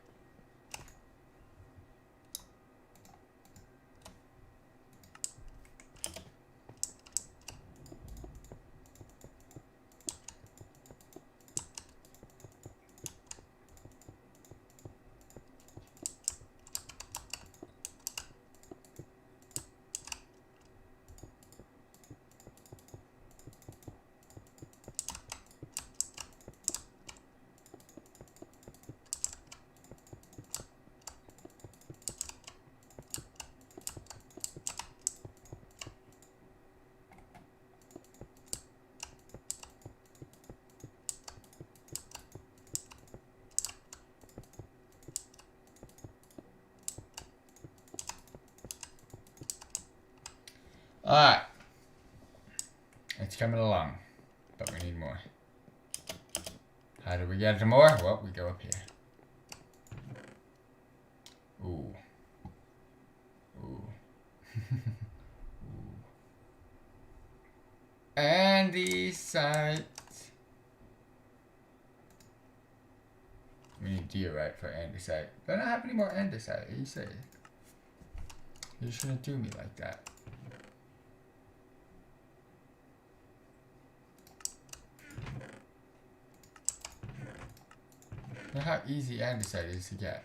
B: Alright. It's coming along. But we need more. How do we get to more? Well, we go up here. Ooh. Ooh. Ooh. Andesite. We need diorite for andesite. Do I not have any more andesite? You say. You shouldn't do me like that. Look how easy andesite is to get.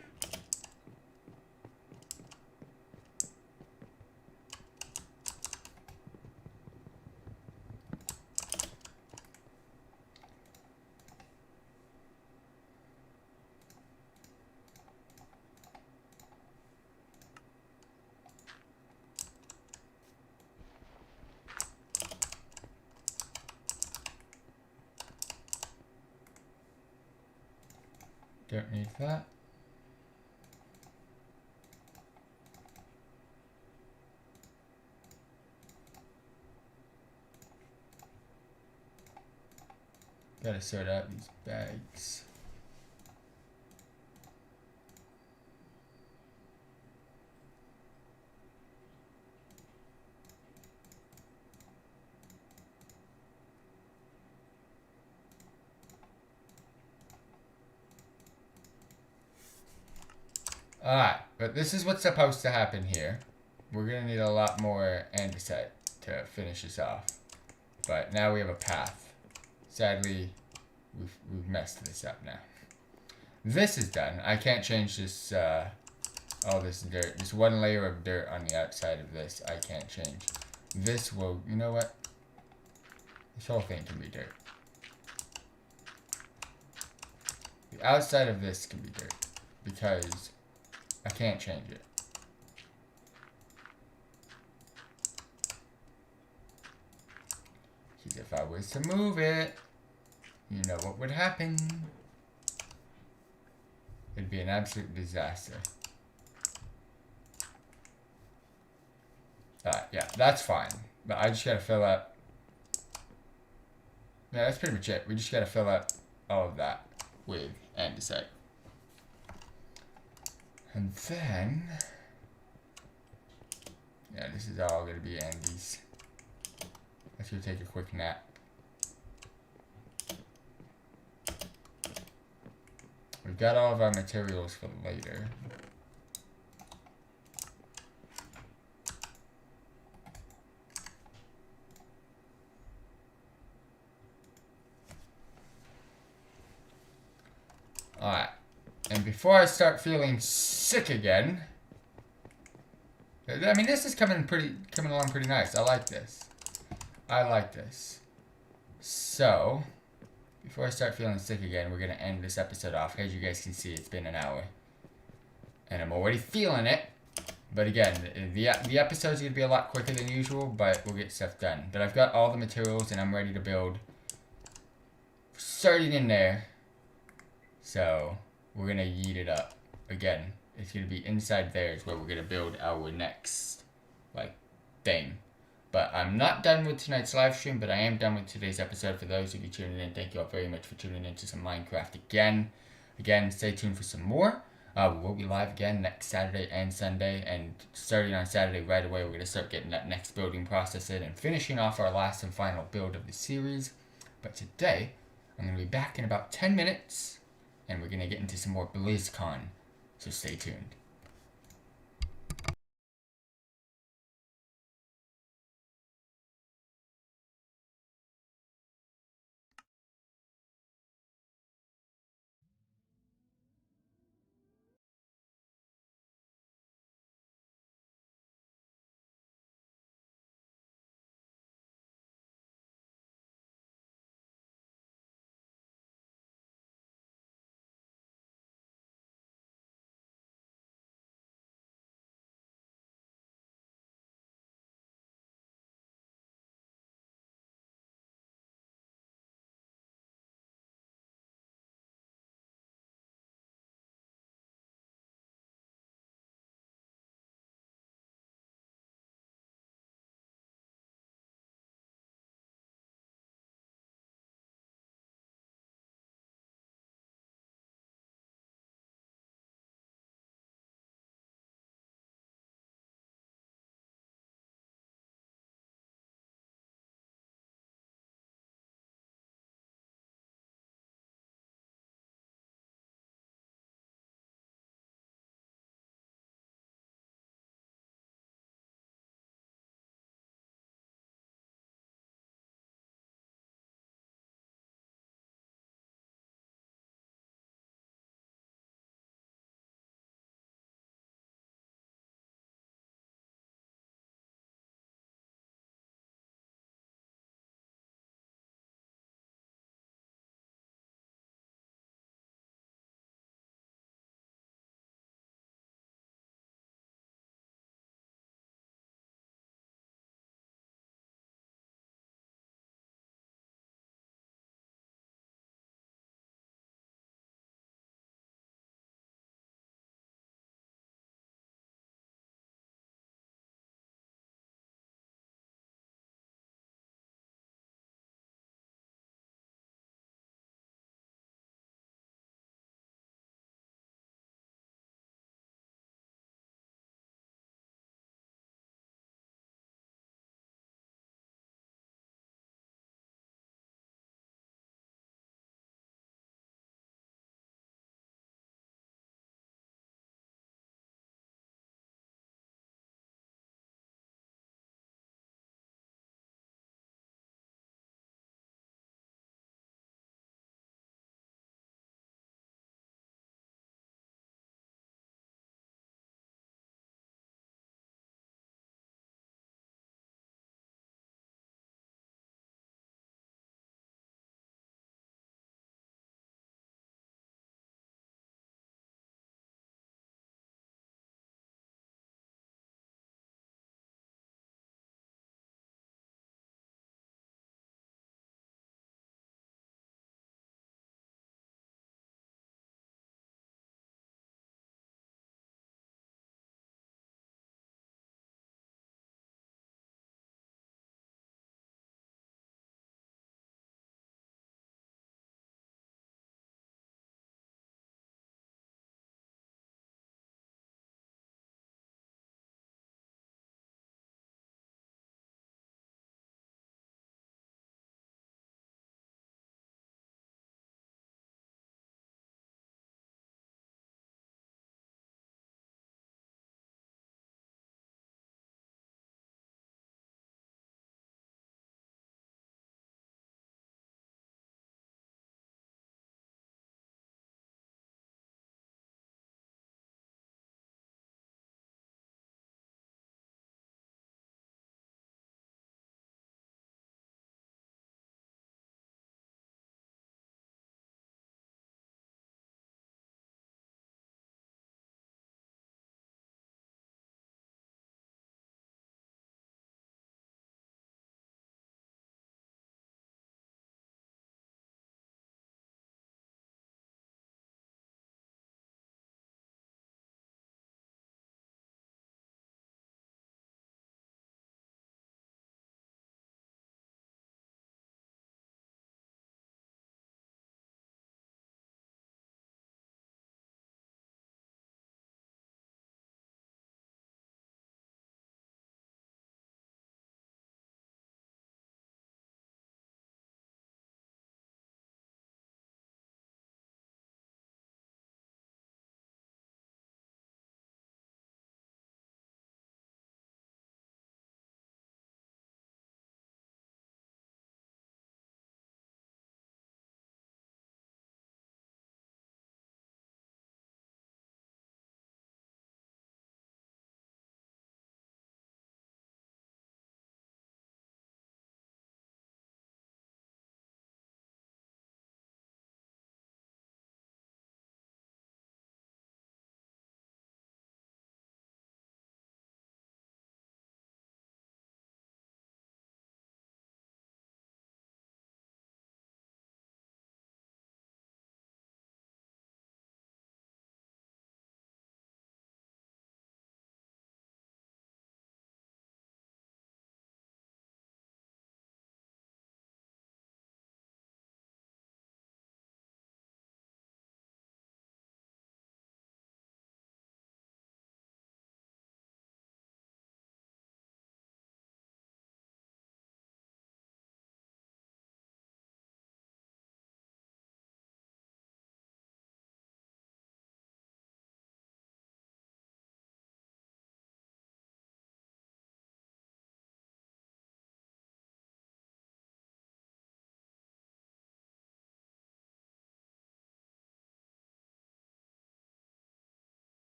B: Don't need that. Gotta sort out these bags. Alright, but this is what's supposed to happen here. We're gonna need a lot more andesite to finish this off. But now we have a path. Sadly, we've messed this up now. This is done. I can't change this, all this dirt. This one layer of dirt on the outside of this, I can't change. This will, you know what? This whole thing can be dirt. The outside of this can be dirt. Because I can't change it. Because if I was to move it, you know what would happen. It'd be an absolute disaster. Yeah, that's fine. But I just gotta fill up. Yeah, that's pretty much it. We just gotta fill up all of that with andesite. And then, yeah, this is all gonna be Andes. Let's go take a quick nap. We've got all of our materials for later. Alright. And before I start feeling sick again, I mean, this is coming along pretty nice. I like this. I like this. So, before I start feeling sick again, we're going to end this episode off. As you guys can see, it's been an hour. And I'm already feeling it. But again, the episode's going to be a lot quicker than usual, but we'll get stuff done. But I've got all the materials and I'm ready to build. Starting in there. So, we're going to yeet it up. Again, it's going to be inside there is where we're going to build our next, thing. But I'm not done with tonight's live stream, but I am done with today's episode. For those of you tuning in, thank you all very much for tuning in to some Minecraft again. Again, stay tuned for some more. We will be live again next Saturday and Sunday. And starting on Saturday right away, we're going to start getting that next building process in and finishing off our last and final build of the series. But today, I'm going to be back in about 10 minutes. And we're going to get into some more BlizzCon. So stay tuned.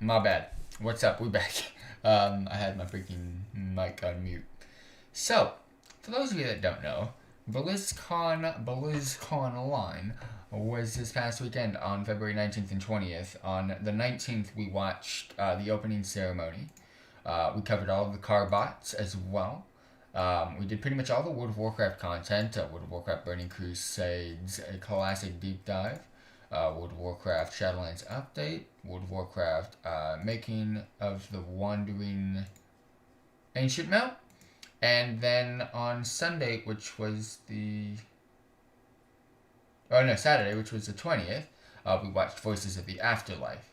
B: my bad. What's up? We back. I had my freaking mic on mute. So, for those of you that don't know, BlizzCon Line was this past weekend on February 19th and 20th. On the 19th, we watched the opening ceremony. We covered all of the car bots as well. We did pretty much all the World of Warcraft content, World of Warcraft Burning Crusades, a classic deep dive, World of Warcraft Shadowlands update, World of Warcraft making of the Wandering Ancient map, and then on Sunday, which was Saturday, which was the 20th, we watched Voices of the Afterlife.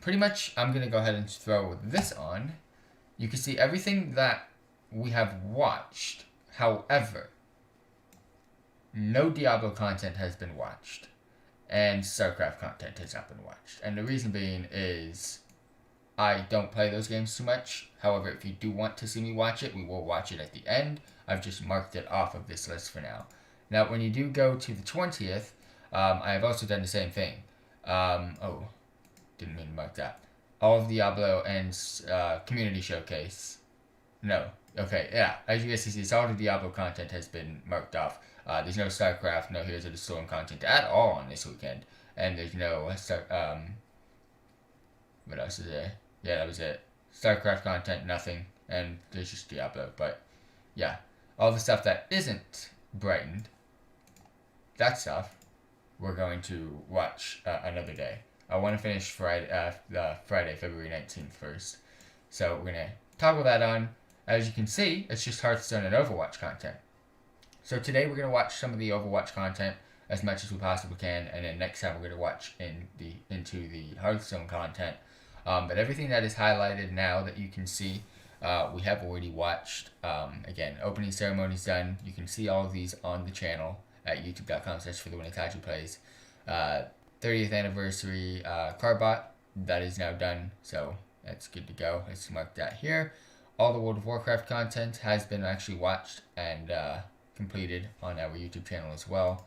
B: Pretty much, I'm going to go ahead and throw this on. You can see everything that we have watched. However, no Diablo content has been watched, and StarCraft content has not been watched. And the reason being is I don't play those games too much. However, if you do want to see me watch it, we will watch it at the end. I've just marked it off of this list for now. Now, when you do go to the 20th, I have also done the same thing. Didn't mean to mark that. All of Diablo and Community Showcase. No. Okay, yeah. As you guys can see, all the Diablo content has been marked off. There's no StarCraft, no Heroes of the Storm content at all on this weekend. And there's no what else is there? Yeah, that was it. StarCraft content, nothing. And there's just Diablo. But, yeah. All the stuff that isn't brightened, that stuff, we're going to watch another day. I want to finish Friday, February 19th first. So we're going to toggle that on. As you can see, it's just Hearthstone and Overwatch content. So today we're going to watch some of the Overwatch content as much as we possibly can, and then next time we're going to watch into the Hearthstone content. But everything that is highlighted now that you can see, we have already watched. Again, opening ceremony's done. You can see all of these on the channel at youtube.com/FTWitachiPlays. 30th anniversary Carbot, that is now done, so that's good to go. Let's mark that here. All the World of Warcraft content has been actually watched and completed on our YouTube channel as well.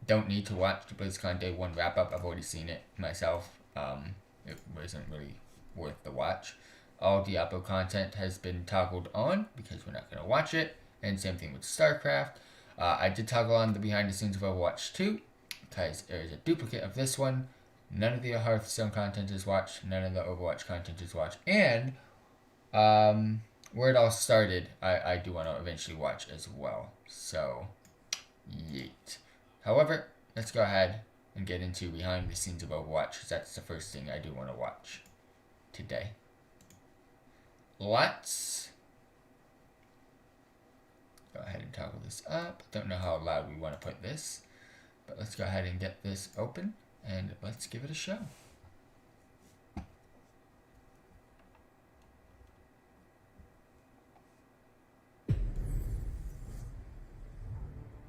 B: Don't need to watch the BlizzCon Day 1 wrap-up. I've already seen it myself. It wasn't really worth the watch. All Diablo content has been toggled on because we're not going to watch it. And same thing with StarCraft. I did toggle on the behind the scenes of Overwatch 2. Because there is a duplicate of this one. None of the Hearthstone content is watched. None of the Overwatch content is watched. And where it all started, I do want to eventually watch as well. So, yeet. However, let's go ahead and get into behind the scenes of Overwatch, because that's the first thing I do want to watch today. Let's go ahead and toggle this up. Don't know how loud we want to put this. But let's go ahead and get this open, and let's give it a show.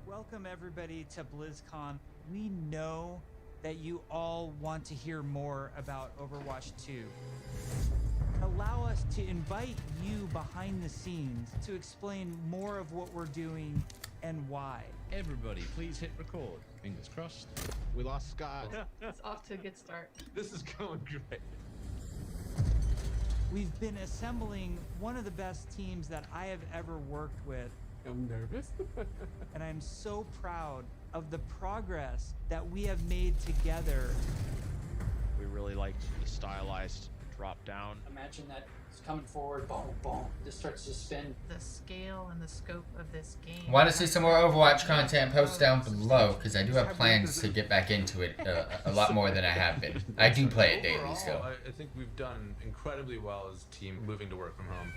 C: Welcome everybody to BlizzCon. We know that you all want to hear more about Overwatch 2. Allow us to invite you behind the scenes to explain more of what we're doing and why.
D: Everybody, please hit record. Fingers crossed.
E: We lost Scott.
A: It's off to a good start.
E: This is going great.
C: We've been assembling one of the best teams that I have ever worked with.
E: I'm nervous.
C: And I'm so proud of the progress that we have made together.
D: We really liked the stylized drop down.
F: Imagine that it's coming forward, boom, boom. This starts to spin.
A: The scale and the scope of this game.
B: Want to see some more Overwatch content? Post down below, because I do have plans to get back into it a lot more than I have been. I do play it daily still.
G: I think we've done incredibly well as a team moving to work from home.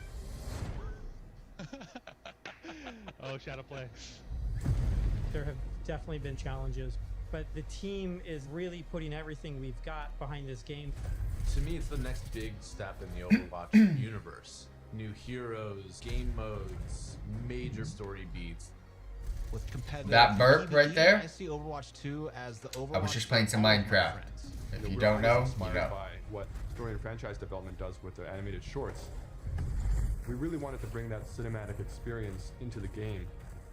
H: Oh, Shadowplay. There have definitely been challenges, but the team is really putting everything we've got behind this game.
G: To me, it's the next big step in the Overwatch universe. New heroes, game modes, major story beats.
E: With competitive
B: That burp right there?
E: I see Overwatch 2 as the Overwatch.
B: I was just playing some Minecraft. If you don't know, you
I: inspired
B: know.
I: by what story and franchise development does with the animated shorts. We really wanted to bring that cinematic experience into the game.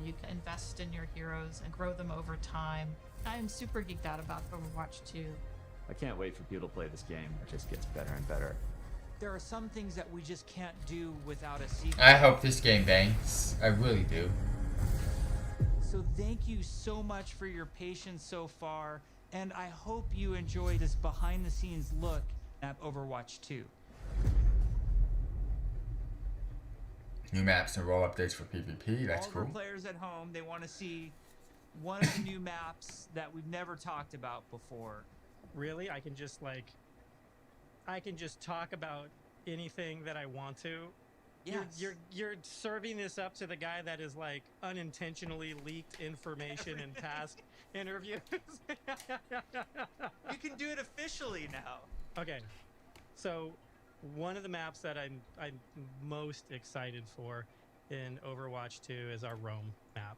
J: You can invest in your heroes and grow them over time. I am super geeked out about Overwatch 2. I can't wait for people to play this game. It just gets better and better.
C: There are some things that we just can't do without a sequel.
B: I hope this game bangs. I really do.
C: So thank you so much for your patience so far, and I hope you enjoy this behind-the-scenes look at Overwatch 2.
B: New maps and role updates for PvP. That's
C: All
B: cool.
C: the players at home, they want to see one of the new maps that we've never talked about before.
H: Really? I can just talk about anything that I want to.
C: Yes.
H: You're serving this up to the guy that is like unintentionally leaked information in past interviews.
C: You can do it officially now.
H: Okay, so one of the maps that I'm most excited for in Overwatch 2 is our Rome map.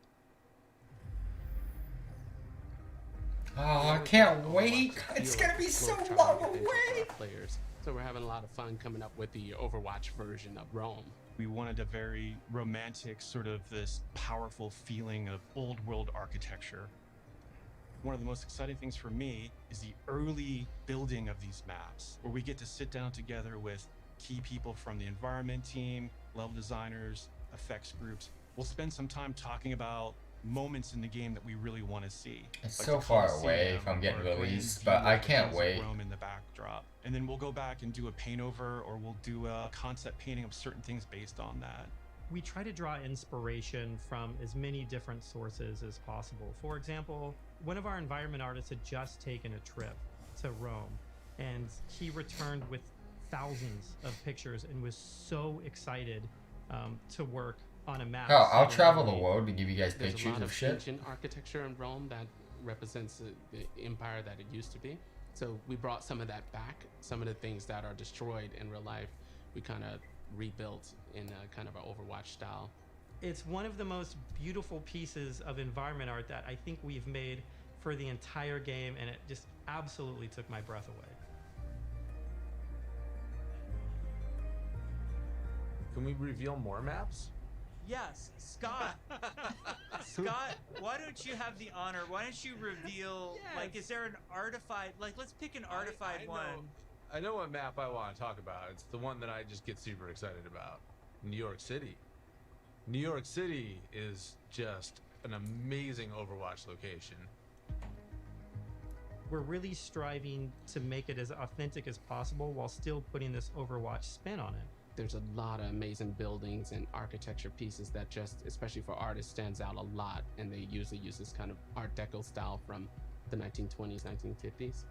B: Oh, I can't wait. It's gonna be so long away.
K: Players. So we're having a lot of fun coming up with the Overwatch version of Rome.
L: We wanted a very romantic, sort of this powerful feeling of old world architecture. One of the most exciting things for me is the early building of these maps, where we get to sit down together with key people from the environment team, level designers, effects groups. We'll spend some time talking about moments in the game that we really want to see.
B: It's
L: like
B: so
L: the
B: far
L: Colosseum
B: away from
L: or
B: getting
L: a grand
B: released,
L: view
B: but I
L: of the
B: can't
L: hills of
B: wait.
L: Rome in the backdrop. And then we'll go back and do a paint over, or we'll do a concept painting of certain things based on that.
H: We try to draw inspiration from as many different sources as possible. For example, one of our environment artists had just taken a trip to Rome, and he returned with thousands of pictures and was so excited to work on a map.
B: Hell, I'll
H: set in
B: travel the
H: Italy.
B: world to give you guys
K: There's a
B: pictures
K: lot
B: of shit.
K: ancient architecture in Rome that represents the empire that it used to be. So we brought some of that back. Some of the things that are destroyed in real life, we kind of rebuilt in a kind of an Overwatch style.
H: It's one of the most beautiful pieces of environment art that I think we've made for the entire game, and it just absolutely took my breath away.
G: Can we reveal more maps?
C: Yes, Scott. Scott, why don't you have the honor? Why don't you reveal, like, is there an artified, like, let's pick an artified one.
G: I know what map I want to talk about. It's the one that I just get super excited about. New York City. New York City is just an amazing Overwatch location.
H: We're really striving to make it as authentic as possible while still putting this Overwatch spin on it.
K: There's a lot of amazing buildings and architecture pieces that just, especially for artists, stands out a lot. And they usually use this kind of Art Deco style from the 1920s, 1950s.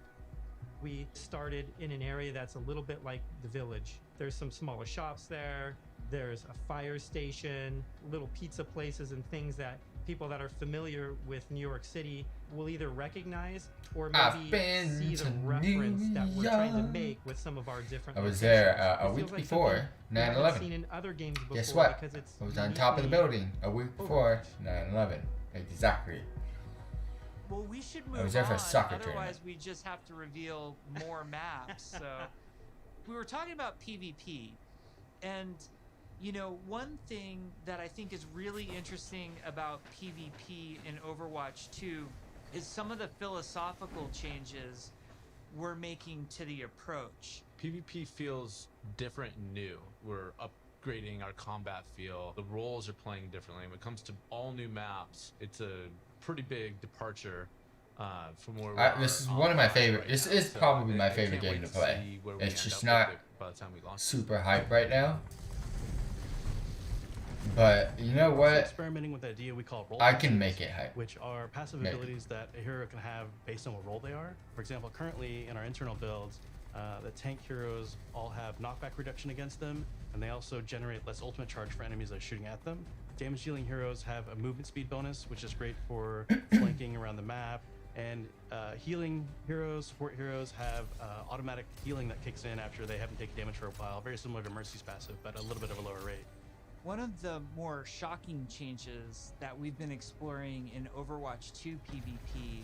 H: We started in an area that's a little bit like the Village. There's some smaller shops there. There's a fire station, little pizza places, and things that people that are familiar with New York City will either recognize or maybe see the reference that we're trying to make with some of our different
B: I was
H: locations.
B: there a
H: It
B: week
H: feels like
B: before
H: something we haven't
B: 9/11.
H: seen in other games before.
B: Guess what?
H: Because it's
B: I was on top of the
H: uniquely
B: building a week before 9/11. Exactly.
C: Well, we should move
B: I was there for a
C: on,
B: soccer
C: otherwise
B: tournament.
C: we just have to reveal more maps. So we were talking about PvP, and you know, one thing that I think is really interesting about PvP in Overwatch 2 is some of the philosophical changes we're making to the approach.
G: PvP feels different and new. We're upgrading our combat feel. The roles are playing differently. When it comes to all new maps, it's a pretty big departure from where we are.
B: This is one of my favorite.
G: Right
B: this
G: now.
B: is
G: So
B: probably my
G: I
B: favorite
G: can't
B: game
G: wait
B: to play.
G: see where we
B: It's
G: end
B: just
G: up
B: not
G: with it by the time we launch it.
B: super hype right now. But you know
L: So
B: what?
L: experimenting with the idea we call role
B: I can
L: passes,
B: make it hype.
L: which are passive
B: Maybe.
L: abilities that a hero can have based on what role they are. For example, currently in our internal builds, the tank heroes all have knockback reduction against them, and they also generate less ultimate charge for enemies that are shooting at them. Damage dealing heroes have a movement speed bonus, which is great for flanking around the map. And healing heroes, support heroes have automatic healing that kicks in after they haven't taken damage for a while, very similar to Mercy's passive, but a little bit of a lower rate.
C: One of the more shocking changes that we've been exploring in Overwatch 2 PvP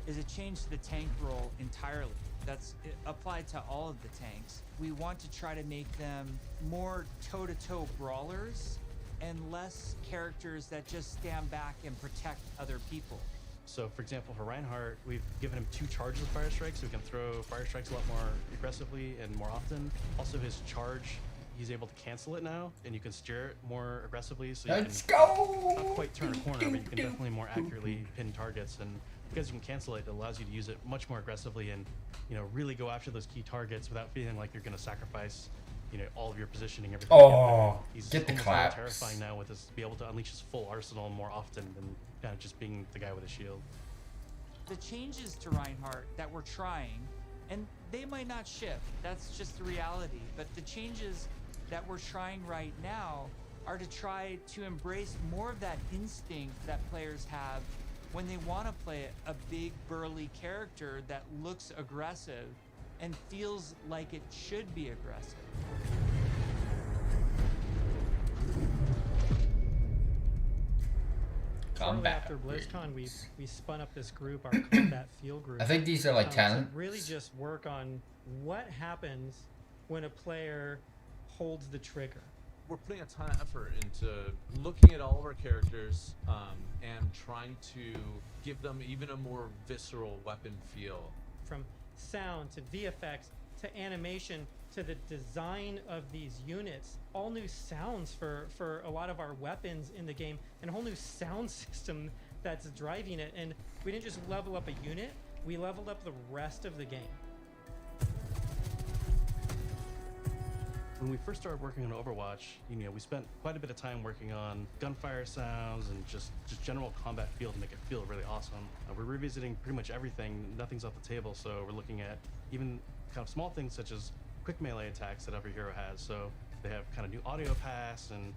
C: is a change to the tank role entirely. That's applied to all of the tanks. We want to try to make them more toe-to-toe brawlers and less characters that just stand back and protect other people.
L: So for example, for Reinhardt, we've given him 2 charges of fire strikes, so he can throw fire strikes a lot more aggressively and more often. Also his charge, he's able to cancel it now, and you can steer it more aggressively, so you
B: Let's
L: can
B: go!
L: not quite turn a corner, but you can definitely more accurately pin targets. And because you can cancel it, it allows you to use it much more aggressively and, you know, really go after those key targets without feeling like you're going to sacrifice, you know, all of your positioning, everything.
B: Oh,
L: he's
B: get the
L: almost
B: claps.
L: more terrifying now with this, be able to unleash his full arsenal more often than kind of just being the guy with a shield.
C: The changes to Reinhardt that we're trying, and they might not shift, that's just the reality, but the changes that we're trying right now are to try to embrace more of that instinct that players have when they want to play a big burly character that looks aggressive and feels like it should be aggressive.
H: Shortly
B: Combat
H: after BlizzCon,
B: games.
H: we spun up this group, our combat field group.
B: I think these are like
H: to
B: talent.
H: really just work on what happens when a player holds the trigger.
G: We're putting a ton of effort into looking at all of our characters and trying to give them even a more visceral weapon feel.
H: From sound to VFX to animation to the design of these units, all new sounds for a lot of our weapons in the game, and a whole new sound system that's driving it. And we didn't just level up a unit, we leveled up the rest of the game.
L: When we first started working on Overwatch, you know, we spent quite a bit of time working on gunfire sounds and just general combat feel to make it feel really awesome. We're revisiting pretty much everything, nothing's off the table, so we're looking at even kind of small things such as quick melee attacks that every hero has. So they have kind of new audio pass and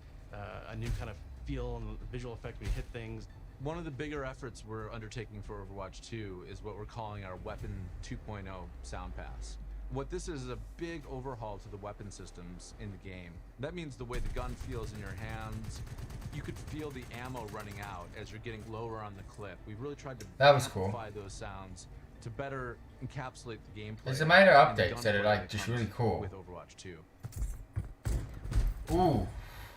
L: a new kind of feel and visual effect when you hit things.
G: One of the bigger efforts we're undertaking for Overwatch 2 is what we're calling our Weapon 2.0 sound pass. What this is a big overhaul to the weapon systems in the game. That means the way the gun feels in your hands. You could feel the ammo running out as you're getting lower on the clip. We've really tried to amplify those sounds to better encapsulate the gameplay.
B: There's some minor updates that are like just really cool.
G: With Overwatch 2.
B: Ooh.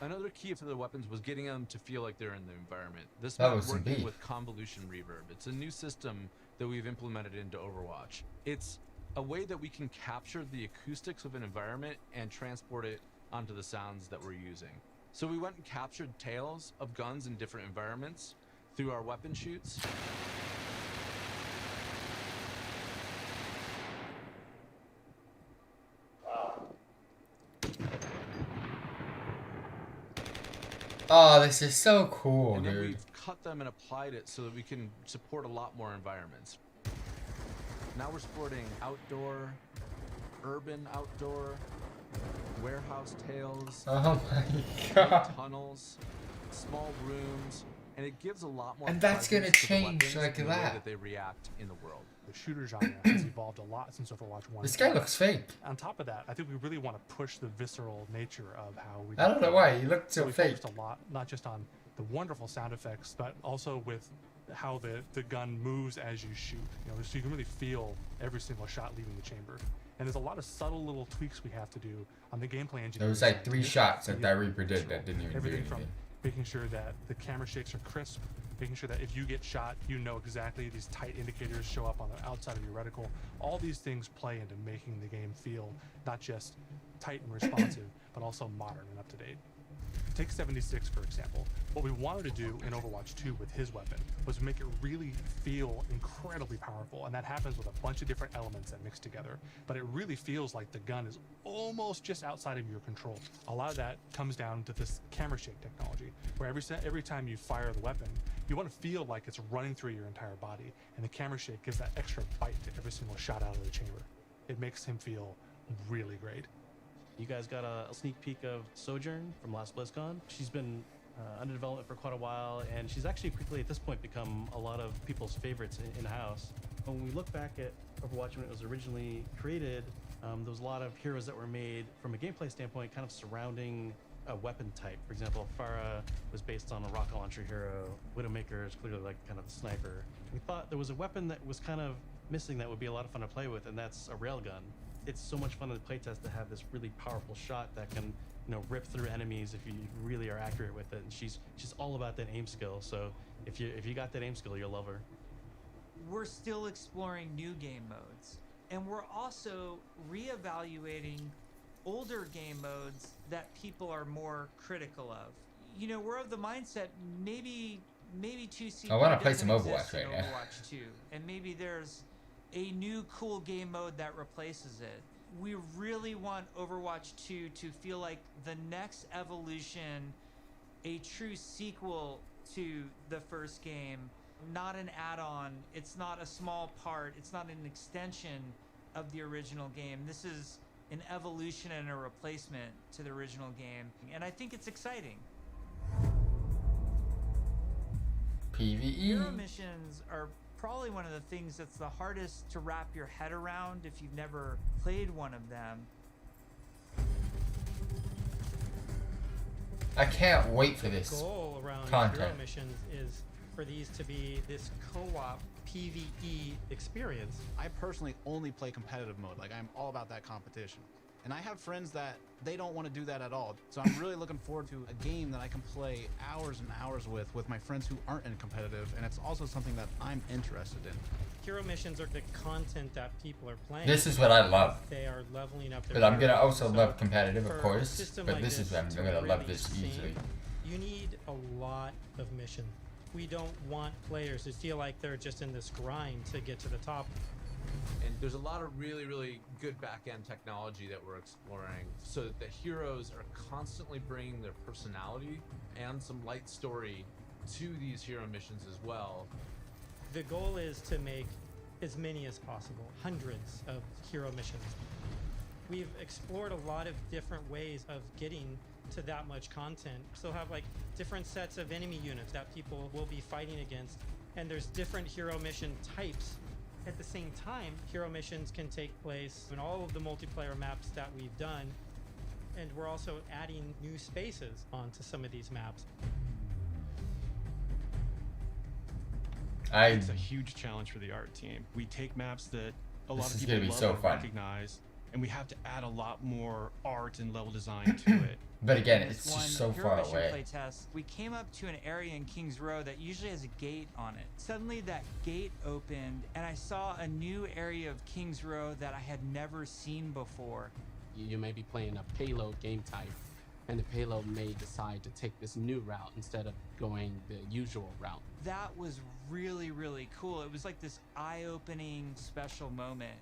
G: Another key for the weapons was getting them to feel like they're in the environment. This
B: That
G: meant
B: was some
G: working
B: beef.
G: with Convolution Reverb. It's a new system that we've implemented into Overwatch. It's a way that we can capture the acoustics of an environment and transport it onto the sounds that we're using. So we went and captured tales of guns in different environments through our weapon shoots.
B: Oh, this is so cool,
G: And then
B: dude.
G: we've cut them and applied it so that we can support a lot more environments. Now we're supporting outdoor, urban outdoor, warehouse tales,
B: Oh my
G: big
B: god.
G: tunnels, small rooms, and it gives a lot more.
B: And that's gonna
G: presence to the
B: change
G: weapons
B: like
G: and the way
B: that.
G: that they react in the world.
M: The shooter genre has evolved a lot since Overwatch 1.
B: This guy looks fake.
M: On top of that, I think we really want to push the visceral nature of how we.
B: I don't know why, he looked so
M: we
B: fake.
M: focused a lot, not just on the wonderful sound effects, but also with how the gun moves as you shoot. You know, so you can really feel every single shot leaving the chamber. And there's a lot of subtle little tweaks we have to do on the gameplay engine.
B: There was like 3 shots that that Reaper did that didn't even do
M: Everything
B: anything.
M: from making sure that the camera shakes are crisp, making sure that if you get shot, you know exactly these tight indicators show up on the outside of your reticle. All these things play into making the game feel not just tight and responsive, but also modern and up to date. Take 76, for example. What we wanted to do in Overwatch 2 with his weapon was make it really feel incredibly powerful, and that happens with a bunch of different elements that mix together. But it really feels like the gun is almost just outside of your control. A lot of that comes down to this camera shake technology, where every time you fire the weapon, you want to feel like it's running through your entire body, and the camera shake gives that extra bite to every single shot out of the chamber. It makes him feel really great.
L: You guys got a sneak peek of Sojourn from last BlizzCon. She's been under development for quite a while, and she's actually quickly at this point become a lot of people's favorites in-house. When we look back at Overwatch when it was originally created, there was a lot of heroes that were made from a gameplay standpoint kind of surrounding a weapon type. For example, Pharah was based on a rocket launcher hero. Widowmaker is clearly like kind of the sniper. We thought there was a weapon that was kind of missing that would be a lot of fun to play with, and that's a railgun. It's so much fun in the playtest to have this really powerful shot that can, you know, rip through enemies if you really are accurate with it. And she's all about that aim skill. So if you got that aim skill, you'll love her.
C: we're still exploring new game modes. And we're also reevaluating older game modes that people are more critical of. You know, we're of the mindset maybe 2C.
B: I want to play some
C: doesn't
B: Overwatch
C: exist in
B: right now.
C: Overwatch 2, and maybe there's a new cool game mode that replaces it. We really want Overwatch 2 to feel like the next evolution, a true sequel to the first game, not an add-on. It's not a small part. It's not an extension of the original game. This is an evolution and a replacement to the original game, and I think it's exciting. Hero
B: PvE.
C: missions are probably one of the things that's the hardest to wrap your head around if you've never played one of them.
B: I can't wait for this
H: The goal around
B: content.
H: hero missions is for these to be this co-op PvE experience.
E: I personally only play competitive mode. Like, I'm all about that competition. And I have friends that they don't want to do that at all. So I'm really looking forward to a game that I can play hours and hours with my friends who aren't in competitive. And it's also something that I'm interested in.
H: Hero missions are the content that people are playing.
B: This is what I love.
H: They are leveling up their
B: But I'm gonna
H: heroes.
B: also
H: So
B: love competitive, of
H: for a
B: course.
H: system
B: But
H: like
B: this is I'm
H: to
B: gonna love
H: really
B: this
H: sing,
B: easily.
H: You need a lot of mission. We don't want players to feel like they're just in this grind to get to the top.
G: And there's a lot of really, really good back-end technology that we're exploring so that the heroes are constantly bringing their personality and some light story to these hero missions as well.
H: The goal is to make as many as possible, hundreds of hero missions. We've explored a lot of different ways of getting to that much content. So have like different sets of enemy units that people will be fighting against, and there's different hero mission types. At the same time, hero missions can take place in all of the multiplayer maps that we've done, and we're also adding new spaces onto some of these maps.
L: It's a huge challenge for the art team. We take maps that a lot of people love and recognize, and we have to add a lot more art and level design to it.
B: But again,
C: In
B: it's
C: this
B: just
C: one
B: so
C: hero
B: far
C: mission
B: away.
C: playtest, we came up to an area in Kings Row that usually has a gate on it. Suddenly that gate opened and I saw a new area of Kings Row that I had never seen before.
K: You may be playing a payload game type, and the payload may decide to take this new route instead of going the usual route.
C: That was really, really cool. It was like this eye-opening special moment.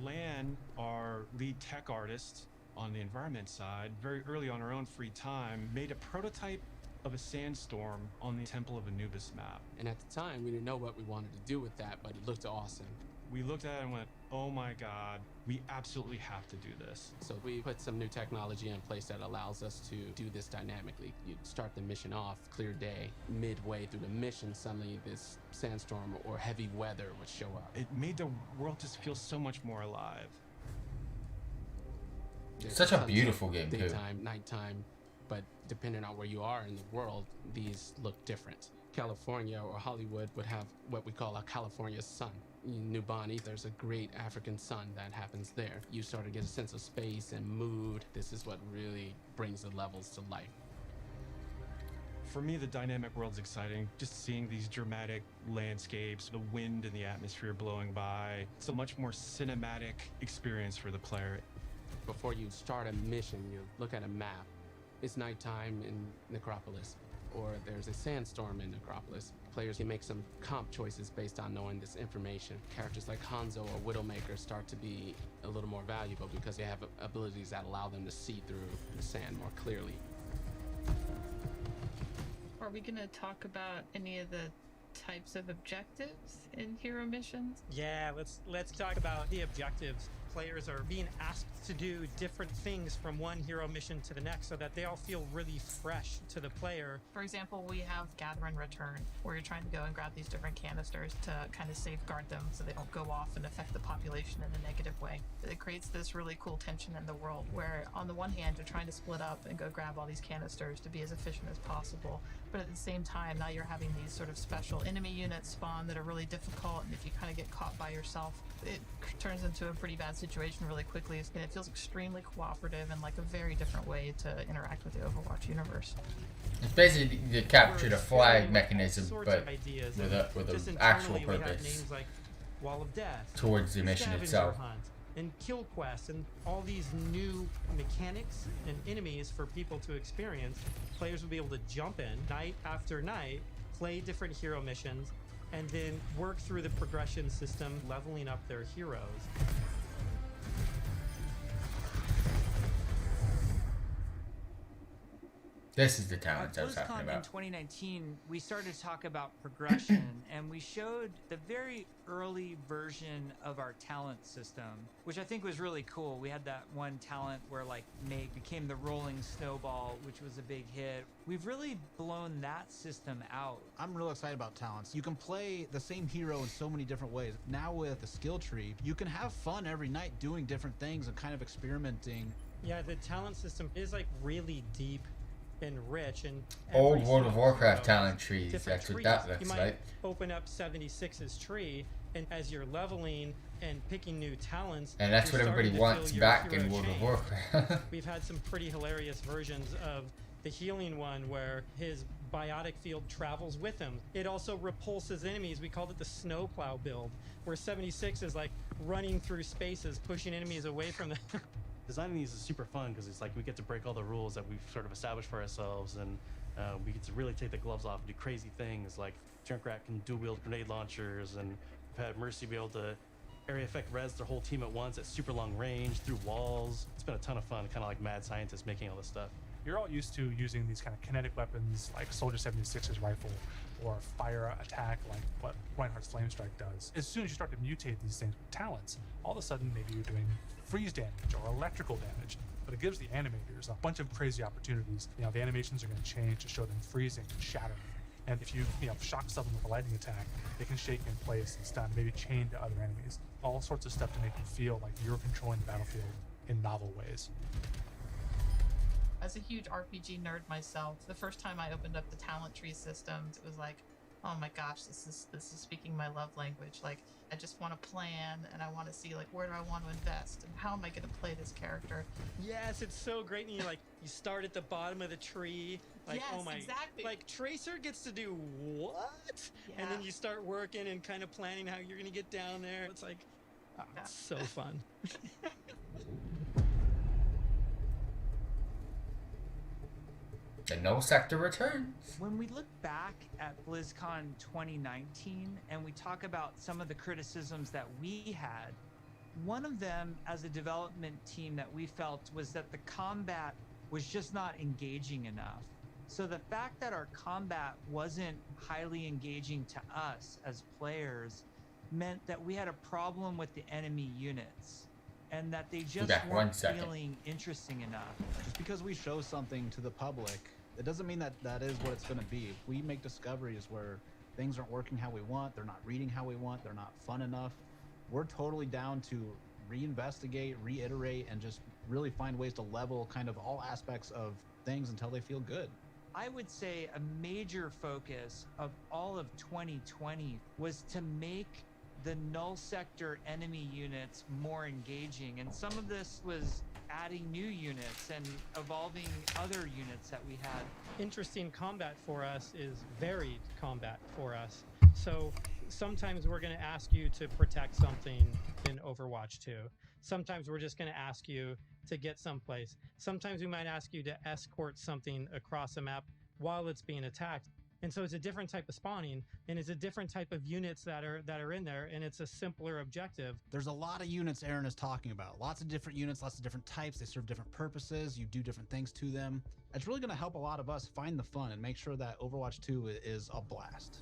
L: Lan, our lead tech artist on the environment side, very early on her own free time, made a prototype of a sandstorm on the Temple of Anubis map.
K: And at the time, we didn't know what we wanted to do with that, but it looked awesome.
L: We looked at it and went, oh my God, we absolutely have to do this.
K: So we put some new technology in place that allows us to do this dynamically. You start the mission off, clear day. Midway through the mission, suddenly this sandstorm or heavy weather would show up.
L: It made the world just feel so much more alive.
K: There's
B: Such a
K: tons of
B: beautiful game, too.
K: Daytime, nighttime, but depending on where you are in the world, these look different. California or Hollywood would have what we call a California sun. In New Bonnie, there's a great African sun that happens there. You start to get a sense of space and mood. This is what really brings the levels to life.
L: For me, the dynamic world's exciting. Just seeing these dramatic landscapes, the wind and the atmosphere blowing by. It's a much more cinematic experience for the player.
K: Before you start a mission, you look at a map. It's nighttime in Necropolis, or there's a sandstorm in Necropolis. Players can make some comp choices based on knowing this information. Characters like Hanzo or Widowmaker start to be a little more valuable because they have abilities that allow them to see through the sand more clearly.
A: Are we gonna talk about any of the types of objectives in hero missions?
H: Yeah, let's talk about the objectives. Players are being asked to do different things from one hero mission to the next so that they all feel really fresh to the player.
A: For example, we have Gather and Return, where you're trying to go and grab these different canisters to kind of safeguard them so they don't go off and affect the population in a negative way. It creates this really cool tension in the world where on the one hand you're trying to split up and go grab all these canisters to be as efficient as possible, but at the same time now you're having these sort of special enemy units spawn that are really difficult, and if you kind of get caught by yourself, it turns into a pretty bad situation really quickly, and it feels extremely cooperative and like a very different way to interact with the Overwatch universe.
B: It's basically the capture the flag mechanism,
H: sorts
B: but
H: of ideas,
B: with
H: just
B: an actual
H: internally we have
B: purpose
H: names like Wall of Death,
B: towards the mission
H: Scavenger
B: itself.
H: Hunt, and Kill Quest, and all these new mechanics and enemies for people to experience. Players will be able to jump in night after night, play different hero missions, and then work through the progression system, leveling up their heroes.
B: This is the talent I was
C: At
B: talking
C: BlizzCon in
B: about.
C: 2019, we started to talk about progression, and we showed the very early version of our talent system, which I think was really cool. We had that one talent where like Meg became the rolling snowball, which was a big hit. We've really blown that system out.
E: I'm real excited about talents. You can play the same hero in so many different ways. Now with the skill tree, you can have fun every night doing different things and kind of experimenting.
H: Yeah, the talent system is like really deep and rich, and
B: Old World of Warcraft talent trees, that's what that
H: you
B: looks
H: might
B: like.
H: open up 76's tree, and as you're leveling and picking new talents,
B: And that's
H: you're
B: what everybody
H: starting to
B: wants
H: fill your
B: back
H: hero
B: in World of
H: chain.
B: Warcraft.
H: We've had some pretty hilarious versions of the healing one where his biotic field travels with him. It also repulses enemies. We called it the snowplow build, where 76 is like running through spaces, pushing enemies away from them.
L: Designing these is super fun because it's like we get to break all the rules that we've sort of established for ourselves, and we get to really take the gloves off and do crazy things like Junkrat can dual wield grenade launchers, and we've had Mercy be able to area effect res their whole team at once at super long range through walls. It's been a ton of fun, kind of like mad scientists making all this stuff.
M: You're all used to using these kind of kinetic weapons like Soldier 76's rifle or fire attack like what Reinhardt's Flame Strike does. As soon as you start to mutate these things with talents, all of a sudden maybe you're doing freeze damage or electrical damage, but it gives the animators a bunch of crazy opportunities. You know, the animations are going to change to show them freezing and shattering. And if you shock someone with a lightning attack, they can shake in place and stun, maybe chain to other enemies. All sorts of stuff to make you feel like you're controlling the battlefield in novel ways.
A: As a huge RPG nerd myself, the first time I opened up the talent tree systems, it was like, oh my gosh, this is speaking my love language. Like, I just want to plan, and I want to see like where do I want to invest, and how am I going to play this character.
H: Yes, it's so great. And you you start at the bottom of the tree. Like,
A: Yes,
H: oh my,
A: exactly.
H: like Tracer gets to do what?
A: Yeah.
H: And then you start working and kind of planning how you're gonna get down there. It's like, oh, it's so fun.
B: The null sector returns.
C: When we look back at BlizzCon 2019 and we talk about some of the criticisms that we had, one of them as a development team that we felt was that the combat was just not engaging enough. So the fact that our combat wasn't highly engaging to us as players meant that we had a problem with the enemy units, and that they just weren't feeling interesting enough.
E: Just because we show something to the public, it doesn't mean that that is what it's going to be. If we make discoveries where things aren't working how we want, they're not reading how we want, they're not fun enough, we're totally down to reinvestigate, reiterate, and just really find ways to level kind of all aspects of things until they feel good.
C: I would say a major focus of all of 2020 was to make the null sector enemy units more engaging, and some of this was adding new units and evolving other units that we had.
H: Interesting combat for us is varied combat for us. So sometimes we're going to ask you to protect something in Overwatch 2. Sometimes we're just going to ask you to get someplace. Sometimes we might ask you to escort something across a map while it's being attacked. And so it's a different type of spawning, and it's a different type of units that are in there, and it's a simpler objective.
E: There's a lot of units Aaron is talking about. Lots of different units, lots of different types. They serve different purposes. You do different things to them. It's really going to help a lot of us find the fun and make sure that Overwatch 2 is a blast.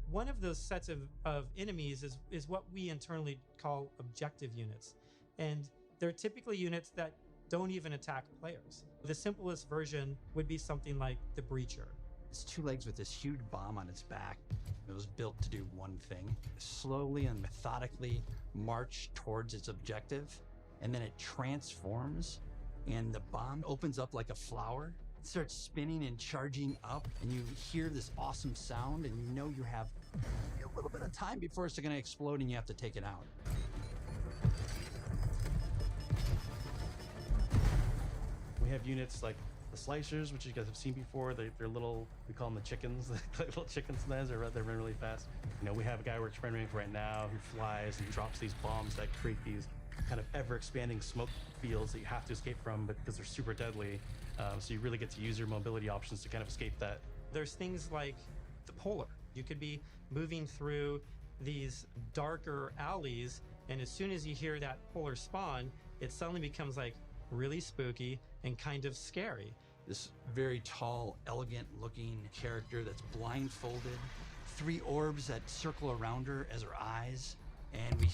H: One of those sets of enemies is what we internally call objective units. And they're typically units that don't even attack players. The simplest version would be something like the Breacher.
N: It's two legs with this huge bomb on its back. It was built to do one thing: slowly and methodically march towards its objective, and then it transforms, and the bomb opens up like a flower. It starts spinning and charging up, and you hear this awesome sound, and you know you have a little bit of time before it's going to explode and you have to take it out.
L: We have units like the slicers, which you guys have seen before. They're little, we call them the chickens, like little chicken sometimes. They run really fast. You know, we have a guy we're experimenting with right now who flies and drops these bombs that create these kind of ever-expanding smoke fields that you have to escape from because they're super deadly. So you really get to use your mobility options to kind of escape that.
H: There's things like the polar. You could be moving through these darker alleys, and as soon as you hear that polar spawn, it suddenly becomes like really spooky and kind of scary.
N: This very tall, elegant looking character that's blindfolded, 3 orbs that circle around her as her eyes, and we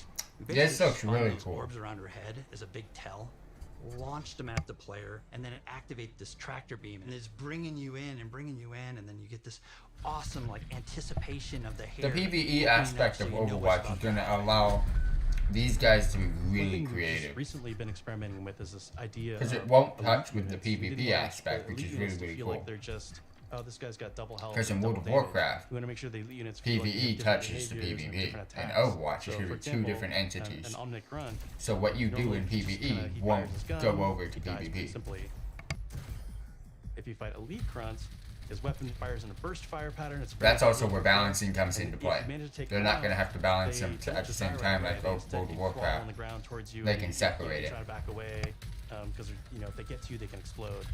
N: basically
B: This looks
N: spun
B: really
N: those
B: cool.
N: orbs around her head as a big tell, launched them at the player, and then it activates this tractor beam, and it's bringing you in, and then you get this awesome like anticipation of the
B: The
N: hair.
B: PvE
N: opening up
B: aspect
N: so
B: of
N: you know what's
B: Overwatch
N: about
B: is going
N: to
B: to
N: happen.
B: allow these guys to be
L: One
B: really
L: thing we've just
B: creative.
L: recently been experimenting with is this idea
B: Because it
L: of
B: won't
L: elite
B: touch with the
L: units. We didn't
B: PvP
L: want
B: aspect, which
L: elite
B: is really,
L: units to
B: really
L: feel
B: cool.
L: like they're just, oh, this guy's got double health.
B: Because in
L: double
B: World of
L: damage.
B: Warcraft,
L: We want to make sure the elite units feel like they have
B: PvE
L: different
B: touches the
L: behaviors and
B: PvP,
L: different
B: and
L: attacks.
B: Overwatch
L: So,
B: is
L: for
B: really two
L: example,
B: different entities.
L: An Omnic run.
B: So what you do
L: Normally
B: in
L: just kinda
B: PvE
L: he fires
B: won't
L: his gun,
B: go over to
L: he dies pretty
B: PvP.
L: simply. If you fight elite grunts, his weapon fires in a burst fire pattern. It's very
B: That's also
L: deadly.
B: where balancing comes
L: And
B: into
L: if you
B: play.
L: manage to take
B: They're
L: them
B: not
L: out,
B: going to have to balance
L: they
B: them
L: don't
B: at the
L: just
B: same
L: die right
B: time
L: away.
B: like
L: They
B: both
L: instead
B: World of
L: crawl on
B: Warcraft.
L: the ground towards you
B: They
L: and
B: can
L: you
B: separate it.
L: try to back away because you know if they get to you, they can explode.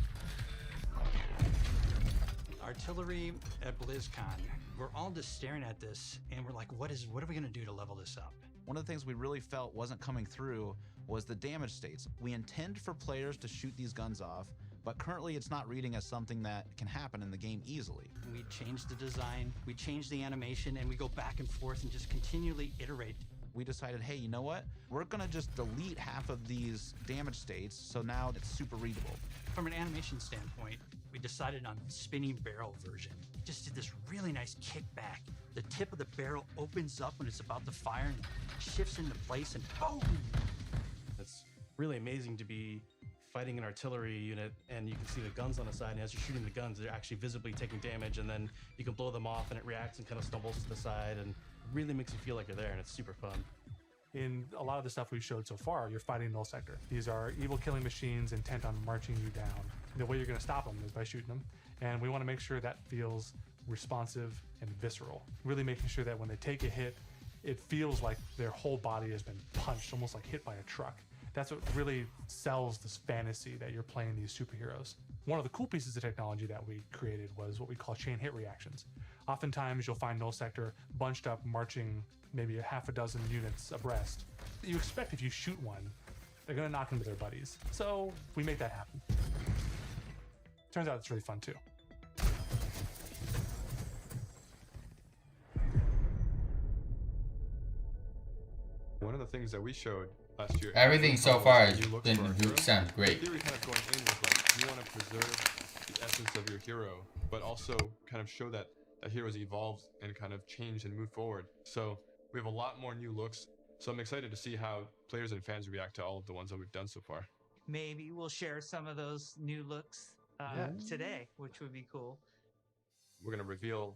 N: Artillery at BlizzCon. We're all just staring at this, and we're like, what are we gonna do to level this up?
E: One of the things we really felt wasn't coming through was the damage states. We intend for players to shoot these guns off, but currently it's not reading as something that can happen in the game easily.
N: We change the design, we change the animation, and we go back and forth and just continually iterate.
E: We decided, hey, you know what? We're gonna just delete half of these damage states, so now it's super readable.
N: From an animation standpoint, we decided on spinning barrel version. We just did this really nice kickback. The tip of the barrel opens up when it's about to fire and shifts into place and boom!
L: It's really amazing to be fighting an artillery unit and you can see the guns on the side, and as you're shooting the guns, they're actually visibly taking damage, and then you can blow them off and it reacts and kind of stumbles to the side, and it really makes you feel like you're there, and it's super fun.
M: In a lot of the stuff we've showed so far, you're fighting null sector. These are evil killing machines intent on marching you down. The way you're going to stop them is by shooting them, and we want to make sure that feels responsive and visceral. Really making sure that when they take a hit, it feels like their whole body has been punched, almost like hit by a truck. That's what really sells this fantasy that you're playing these superheroes. One of the cool pieces of technology that we created was what we call chain hit reactions. Oftentimes you'll find null sector bunched up, marching maybe a half a dozen units abreast. You expect if you shoot one, they're gonna knock into their buddies. So we make that happen. Turns out it's really fun too.
I: One of the things that we showed last year.
B: Everything so
I: was
B: far
I: the
B: has
I: new look
B: been
I: for our hero.
B: sounds great.
I: The theory kind of going in was like you want to preserve the essence of your hero, but also kind of show that that hero's evolved and kind of changed and moved forward. So we have a lot more new looks. So I'm excited to see how players and fans react to all of the ones that we've done so far.
C: Maybe we'll share some of those new looks today, which would be cool.
I: We're going to reveal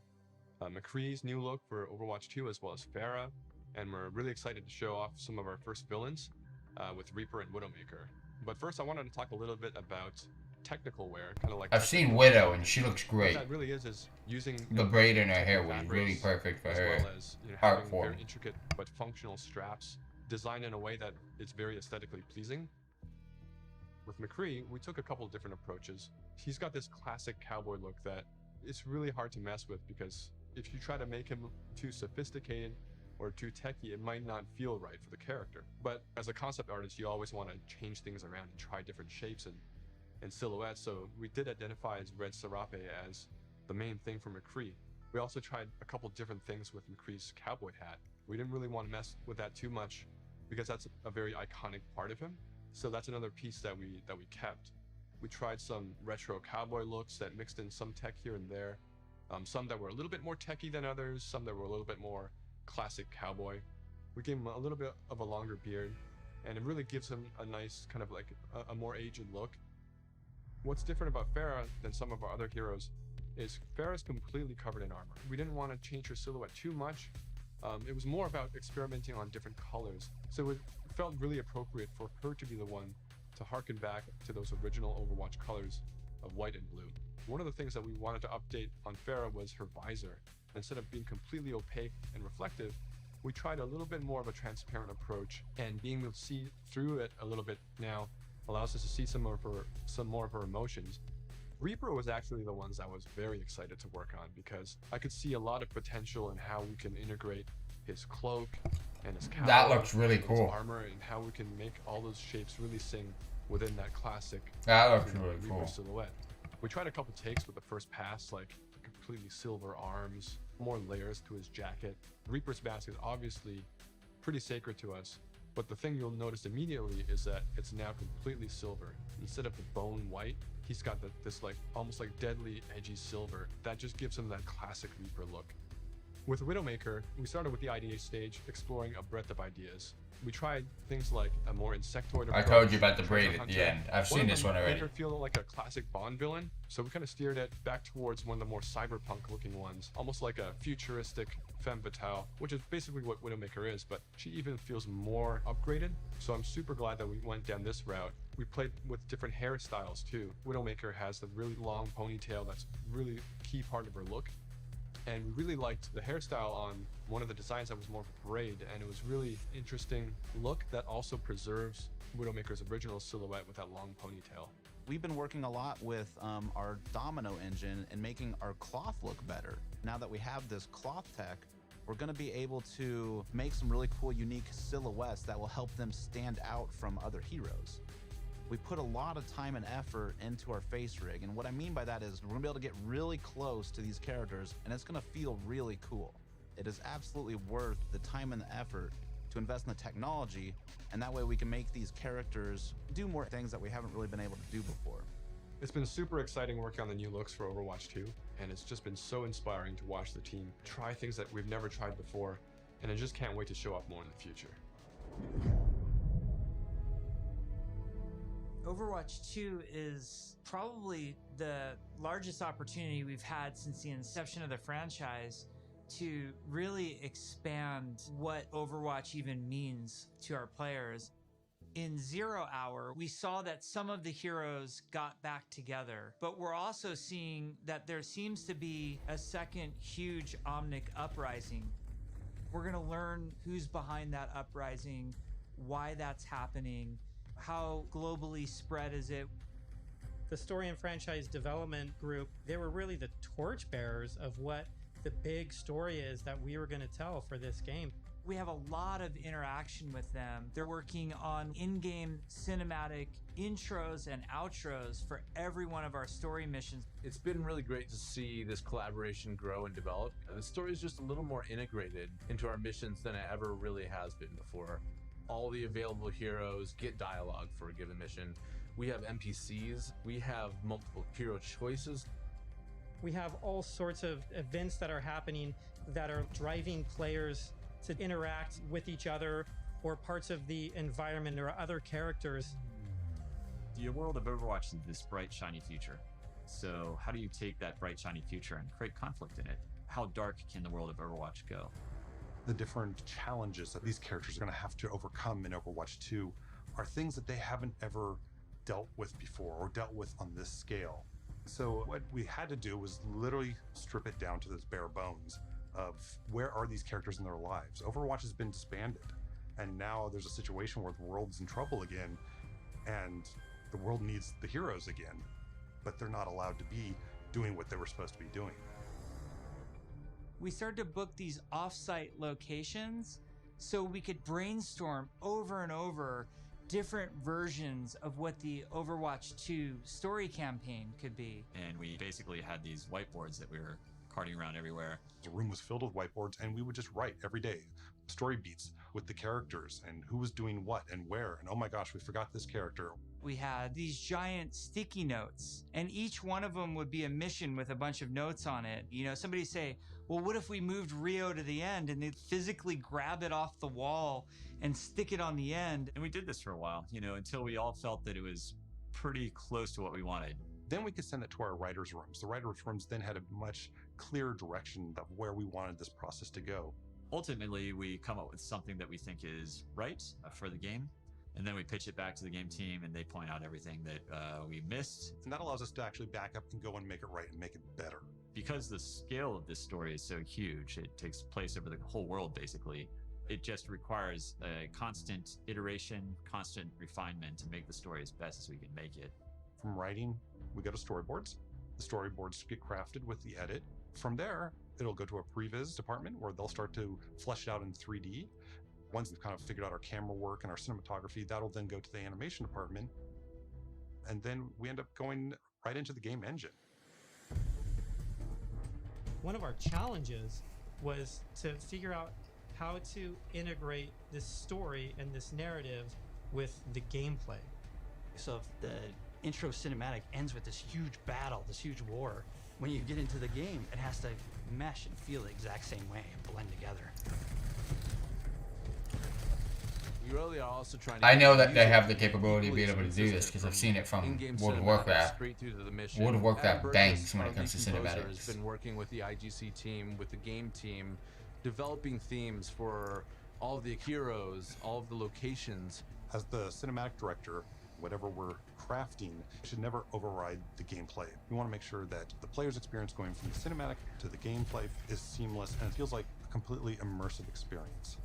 I: McCree's new look for Overwatch 2 as well as Pharah, and we're really excited to show off some of our first villains with Reaper and Widowmaker. But first I wanted to talk a little bit about technical wear, kind of like
B: I've seen Widow and she looks great.
I: What that really is using
B: The braid in her hair
I: technical
B: was really
I: fabrics,
B: perfect for
I: as
B: her
I: well as,
B: art
I: having
B: form.
I: very intricate but functional straps designed in a way that is very aesthetically pleasing. With McCree, we took a couple of different approaches. He's got this classic cowboy look that it's really hard to mess with, because if you try to make him too sophisticated or too techy, it might not feel right for the character. But as a concept artist, you always want to change things around and try different shapes and silhouettes, so we did identify as Red Serape as the main thing for McCree. We also tried a couple different things with McCree's cowboy hat. We didn't really want to mess with that too much because that's a very iconic part of him. So that's another piece that we kept. We tried some retro cowboy looks that mixed in some tech here and there. Some that were a little bit more techy than others, some that were a little bit more classic cowboy. We gave him a little bit of a longer beard, and it really gives him a nice kind of like a more aged look. What's different about Pharah than some of our other heroes is Pharah's completely covered in armor. We didn't want to change her silhouette too much. It was more about experimenting on different colors. So it felt really appropriate for her to be the one to harken back to those original Overwatch colors of white and blue. One of the things that we wanted to update on Pharah was her visor. Instead of being completely opaque and reflective, we tried a little bit more of a transparent approach, and being able to see through it a little bit now allows us to see some more of her emotions. Reaper was actually the ones I was very excited to work on because I could see a lot of potential in how we can integrate his cloak and his cowl.
B: That looks really
I: and
B: cool.
I: His armor, and how we can make all those shapes really sing within that classic
B: That looks really
I: Reaper
B: cool.
I: silhouette. We tried a couple takes with the first pass, like completely silver arms, more layers to his jacket. Reaper's mask is obviously pretty sacred to us, but the thing you'll notice immediately is that it's now completely silver. Instead of the bone white, he's got this like almost like deadly edgy silver that just gives him that classic Reaper look. With Widowmaker, we started with the idea stage, exploring a breadth of ideas. We tried things like a more insectoid approach.
B: I told you about the braid
I: treasure
B: at the
I: hunter.
B: end. I've seen this one already.
I: Made her feel like a classic Bond villain, so we kind of steered it back towards one of the more cyberpunk looking ones, almost like a futuristic femme fatale, which is basically what Widowmaker is, but she even feels more upgraded. So I'm super glad that we went down this route. We played with different hairstyles too. Widowmaker has the really long ponytail that's really key part of her look. And we really liked the hairstyle on one of the designs that was more of a braid, and it was really interesting look that also preserves Widowmaker's original silhouette with that long ponytail.
E: We've been working a lot with our domino engine and making our cloth look better. Now that we have this cloth tech, we're going to be able to make some really cool, unique silhouettes that will help them stand out from other heroes. We put a lot of time and effort into our face rig, and what I mean by that is we're gonna be able to get really close to these characters, and it's gonna feel really cool. It is absolutely worth the time and the effort to invest in the technology, and that way we can make these characters do more things that we haven't really been able to do before.
I: It's been super exciting working on the new looks for Overwatch 2, and it's just been so inspiring to watch the team try things that we've never tried before, and I just can't wait to show up more in the future.
C: Overwatch 2 is probably the largest opportunity we've had since the inception of the franchise to really expand what Overwatch even means to our players. In 0 Hour, we saw that some of the heroes got back together, but we're also seeing that there seems to be a second huge Omnic uprising. We're going to learn who's behind that uprising, why that's happening, how globally spread is it.
H: The story and franchise development group, they were really the torchbearers of what the big story is that we were going to tell for this game.
C: We have a lot of interaction with them. They're working on in-game cinematic intros and outros for every one of our story missions.
G: It's been really great to see this collaboration grow and develop. The story is just a little more integrated into our missions than it ever really has been before. All the available heroes get dialogue for a given mission. We have NPCs, we have multiple hero choices.
H: We have all sorts of events that are happening that are driving players to interact with each other or parts of the environment or other characters.
J: The world of Overwatch is this bright, shiny future. So how do you take that bright, shiny future and create conflict in it? How dark can the world of Overwatch go?
O: The different challenges that these characters are going to have to overcome in Overwatch 2 are things that they haven't ever dealt with before or dealt with on this scale. So what we had to do was literally strip it down to this bare bones of where are these characters in their lives. Overwatch has been disbanded, and now there's a situation where the world's in trouble again, and the world needs the heroes again, but they're not allowed to be doing what they were supposed to be doing.
C: We started to book these off-site locations so we could brainstorm over and over different versions of what the Overwatch 2 story campaign could be.
J: And we basically had these whiteboards that we were carting around everywhere.
O: The room was filled with whiteboards, and we would just write every day story beats with the characters and who was doing what and where, and oh my gosh, we forgot this character.
C: We had these giant sticky notes, and each one of them would be a mission with a bunch of notes on it. You know, somebody say, well, what if we moved Rio to the end? And they'd physically grab it off the wall and stick it on the end.
J: And we did this for a while, until we all felt that it was pretty close to what we wanted.
O: Then we could send it to our writers' rooms. The writers' rooms then had a much clearer direction of where we wanted this process to go.
J: Ultimately, we come up with something that we think is right for the game. And then we pitch it back to the game team, and they point out everything that we missed.
O: And that allows us to actually back up and go and make it right and make it better.
J: Because the scale of this story is so huge, it takes place over the whole world, basically. It just requires a constant iteration, constant refinement to make the story as best as we can make it.
O: From writing, we go to storyboards. The storyboards get crafted with the edit. From there, it'll go to a previs department where they'll start to flesh it out in 3D. Once we've kind of figured out our camera work and our cinematography, that'll then go to the animation department. And then we end up going right into the game engine.
H: One of our challenges was to figure out how to integrate this story and this narrative with the gameplay.
N: So if the intro cinematic ends with this huge battle, this huge war, when you get into the game, it has to mesh and feel the exact same way and blend together.
G: You really are also trying to
B: I know that they have the capability of being able to do this because I've seen it from World of Warcraft. World of Warcraft bangs when it comes to cinematics.
G: Has been working with the IGC team, with the game team, developing themes for all of the heroes, all of the locations.
O: As the cinematic director, whatever we're crafting should never override the gameplay. We want to make sure that the player's experience going from the cinematic to the gameplay is seamless and it feels like a completely immersive experience.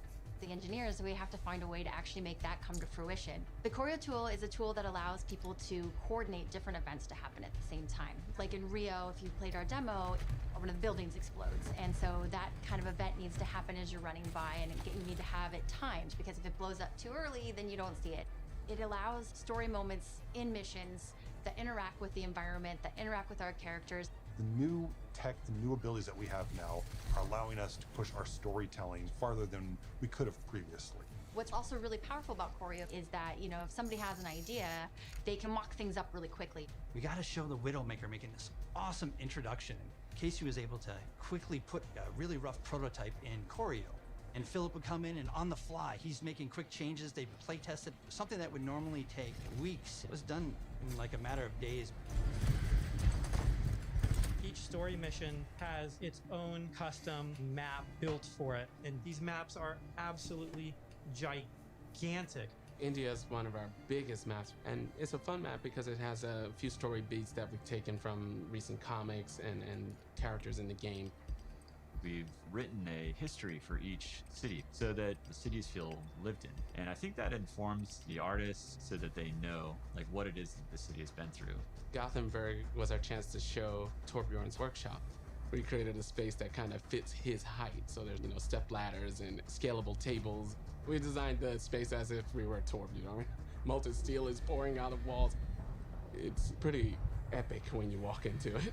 P: The engineers, we have to find a way to actually make that come to fruition. The Choreo Tool is a tool that allows people to coordinate different events to happen at the same time. Like in Rio, if you played our demo, one of the buildings explodes. And so that kind of event needs to happen as you're running by, and you need to have it timed, because if it blows up too early, then you don't see it. It allows story moments in missions that interact with the environment, that interact with our characters.
O: The new tech, the new abilities that we have now are allowing us to push our storytelling farther than we could have previously.
P: What's also really powerful about Choreo is that, you know, if somebody has an idea, they can mock things up really quickly.
N: We got to show the Widowmaker making this awesome introduction. Casey was able to quickly put a really rough prototype in Choreo. And Philip would come in and on the fly, he's making quick changes. They play tested something that would normally take weeks. It was done in like a matter of days.
H: Each story mission has its own custom map built for it, and these maps are absolutely gigantic.
K: India is one of our biggest maps, and it's a fun map because it has a few story beats that we've taken from recent comics and characters in the game.
J: We've written a history for each city so that the cities feel lived in. And I think that informs the artists so that they know like what it is that the city has been through.
K: Gothenburg was our chance to show Torbjorn's workshop. We created a space that kind of fits his height. So there's, you know, step ladders and scalable tables. We designed the space as if we were Torb, you know? Molten steel is pouring out of walls. It's pretty epic when you walk into it.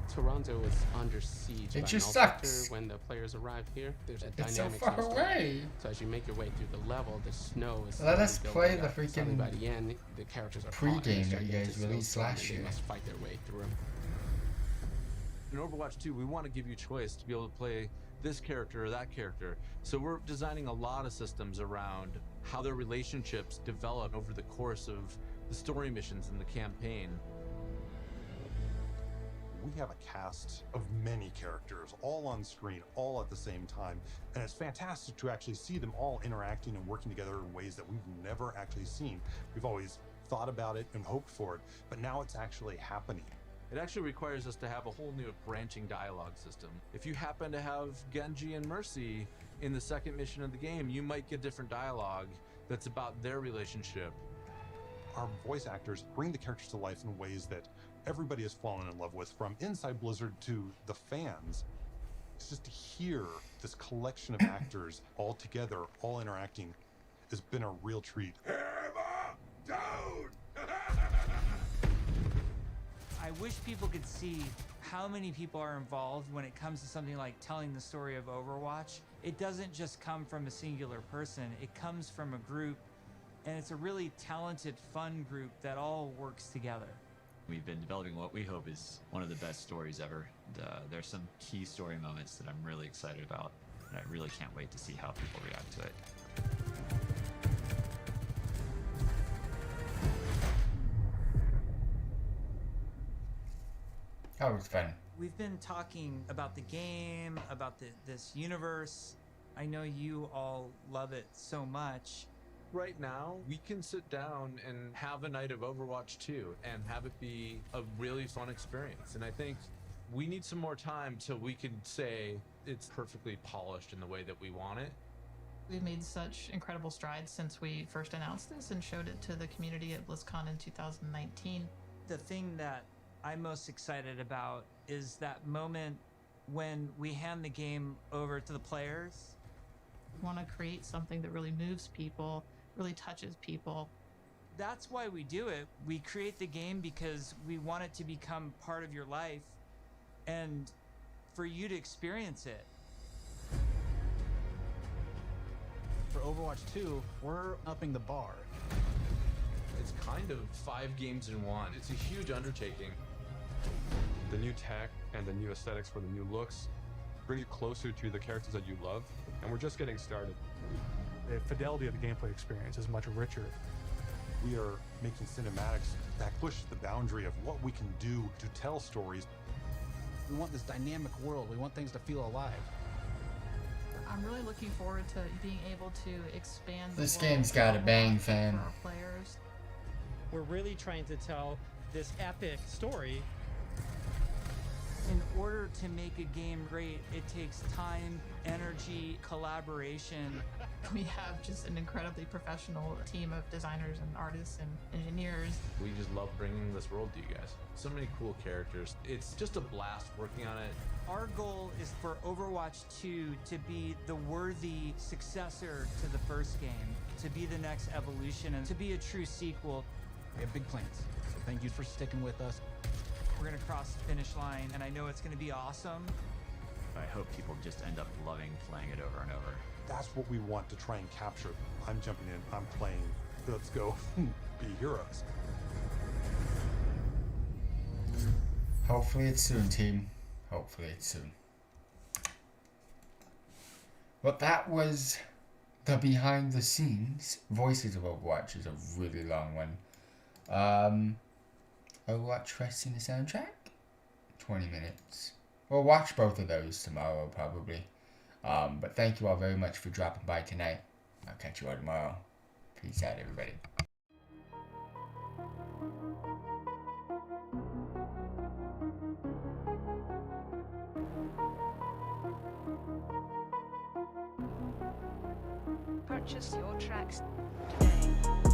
K: Toronto was under siege by
B: just
K: Maltector
B: sucks.
K: when the players arrive here. There's a
B: It's so
K: dynamic
B: far
K: snowstorm.
B: away.
K: So as you make your way through the level, the snow is
B: Let us
K: slowly
B: play
K: building
B: the
K: up. Suddenly
B: freaking
K: by the end, the characters are
B: pre-game
K: caught in this
B: that you guys
K: gigantic
B: released
K: snowstorm,
B: last
K: and
B: year.
K: They must fight their way through.
G: In Overwatch 2, we want to give you choice to be able to play this character or that character. So we're designing a lot of systems around how their relationships develop over the course of the story missions in the campaign.
O: We have a cast of many characters all on screen, all at the same time. And it's fantastic to actually see them all interacting and working together in ways that we've never actually seen. We've always thought about it and hoped for it, but now it's actually happening.
G: It actually requires us to have a whole new branching dialogue system. If you happen to have Genji and Mercy in the second mission of the game, you might get different dialogue that's about their relationship.
O: Our voice actors bring the characters to life in ways that everybody has fallen in love with, from inside Blizzard to the fans. It's just to hear this collection of actors all together, all interacting, has been a real treat.
C: I wish people could see how many people are involved when it comes to something like telling the story of Overwatch. It doesn't just come from a singular person, it comes from a group, and it's a really talented, fun group that all works together.
J: We've been developing what we hope is one of the best stories ever. There's some key story moments that I'm really excited about, and I really can't wait to see how people react to it.
B: That was fun.
C: We've been talking about the game, about this universe. I know you all love it so much.
G: right now, we can sit down and have a night of Overwatch 2 and have it be a really fun experience. And I think we need some more time till we can say it's perfectly polished in the way that we want it.
A: We've made such incredible strides since we first announced this and showed it to the community at BlizzCon in 2019.
C: The thing that I'm most excited about is that moment when we hand the game over to the players.
A: We want to create something that really moves people, really touches people.
C: That's why we do it. We create the game because we want it to become part of your life and for you to experience it.
E: For Overwatch 2, we're upping the bar.
G: It's kind of 5 games in one. It's a huge undertaking.
I: The new tech and the new aesthetics for the new looks bring you closer to the characters that you love, and we're just getting started.
M: The fidelity of the gameplay experience is much richer.
O: We are making cinematics that push the boundary of what we can do to tell stories.
E: We want this dynamic world. We want things to feel alive.
A: I'm really looking forward to being able to expand the
B: This
A: world
B: game's got a bang,
A: for
B: fam.
A: our players.
H: We're really trying to tell this epic story.
C: In order to make a game great, it takes time, energy, collaboration.
A: We have just an incredibly professional team of designers and artists and engineers.
G: We just love bringing this world to you guys. So many cool characters. It's just a blast working on it.
C: Our goal is for Overwatch 2 to be the worthy successor to the first game, to be the next evolution, and to be a true sequel.
E: We have big plans. So thank you for sticking with us.
C: We're gonna cross the finish line, and I know it's gonna be awesome.
J: I hope people just end up loving playing it over and over.
O: That's what we want to try and capture. I'm jumping in, I'm playing, let's go be heroes.
B: Hopefully it's soon, team. Hopefully it's soon. But that was the behind the scenes. Voices of Overwatch is a really long one. Overwatch Rest in the Soundtrack? 20 minutes. We'll watch both of those tomorrow, probably. But thank you all very much for dropping by tonight. I'll catch you all tomorrow. Peace out, everybody.
Q: Purchase your tracks today.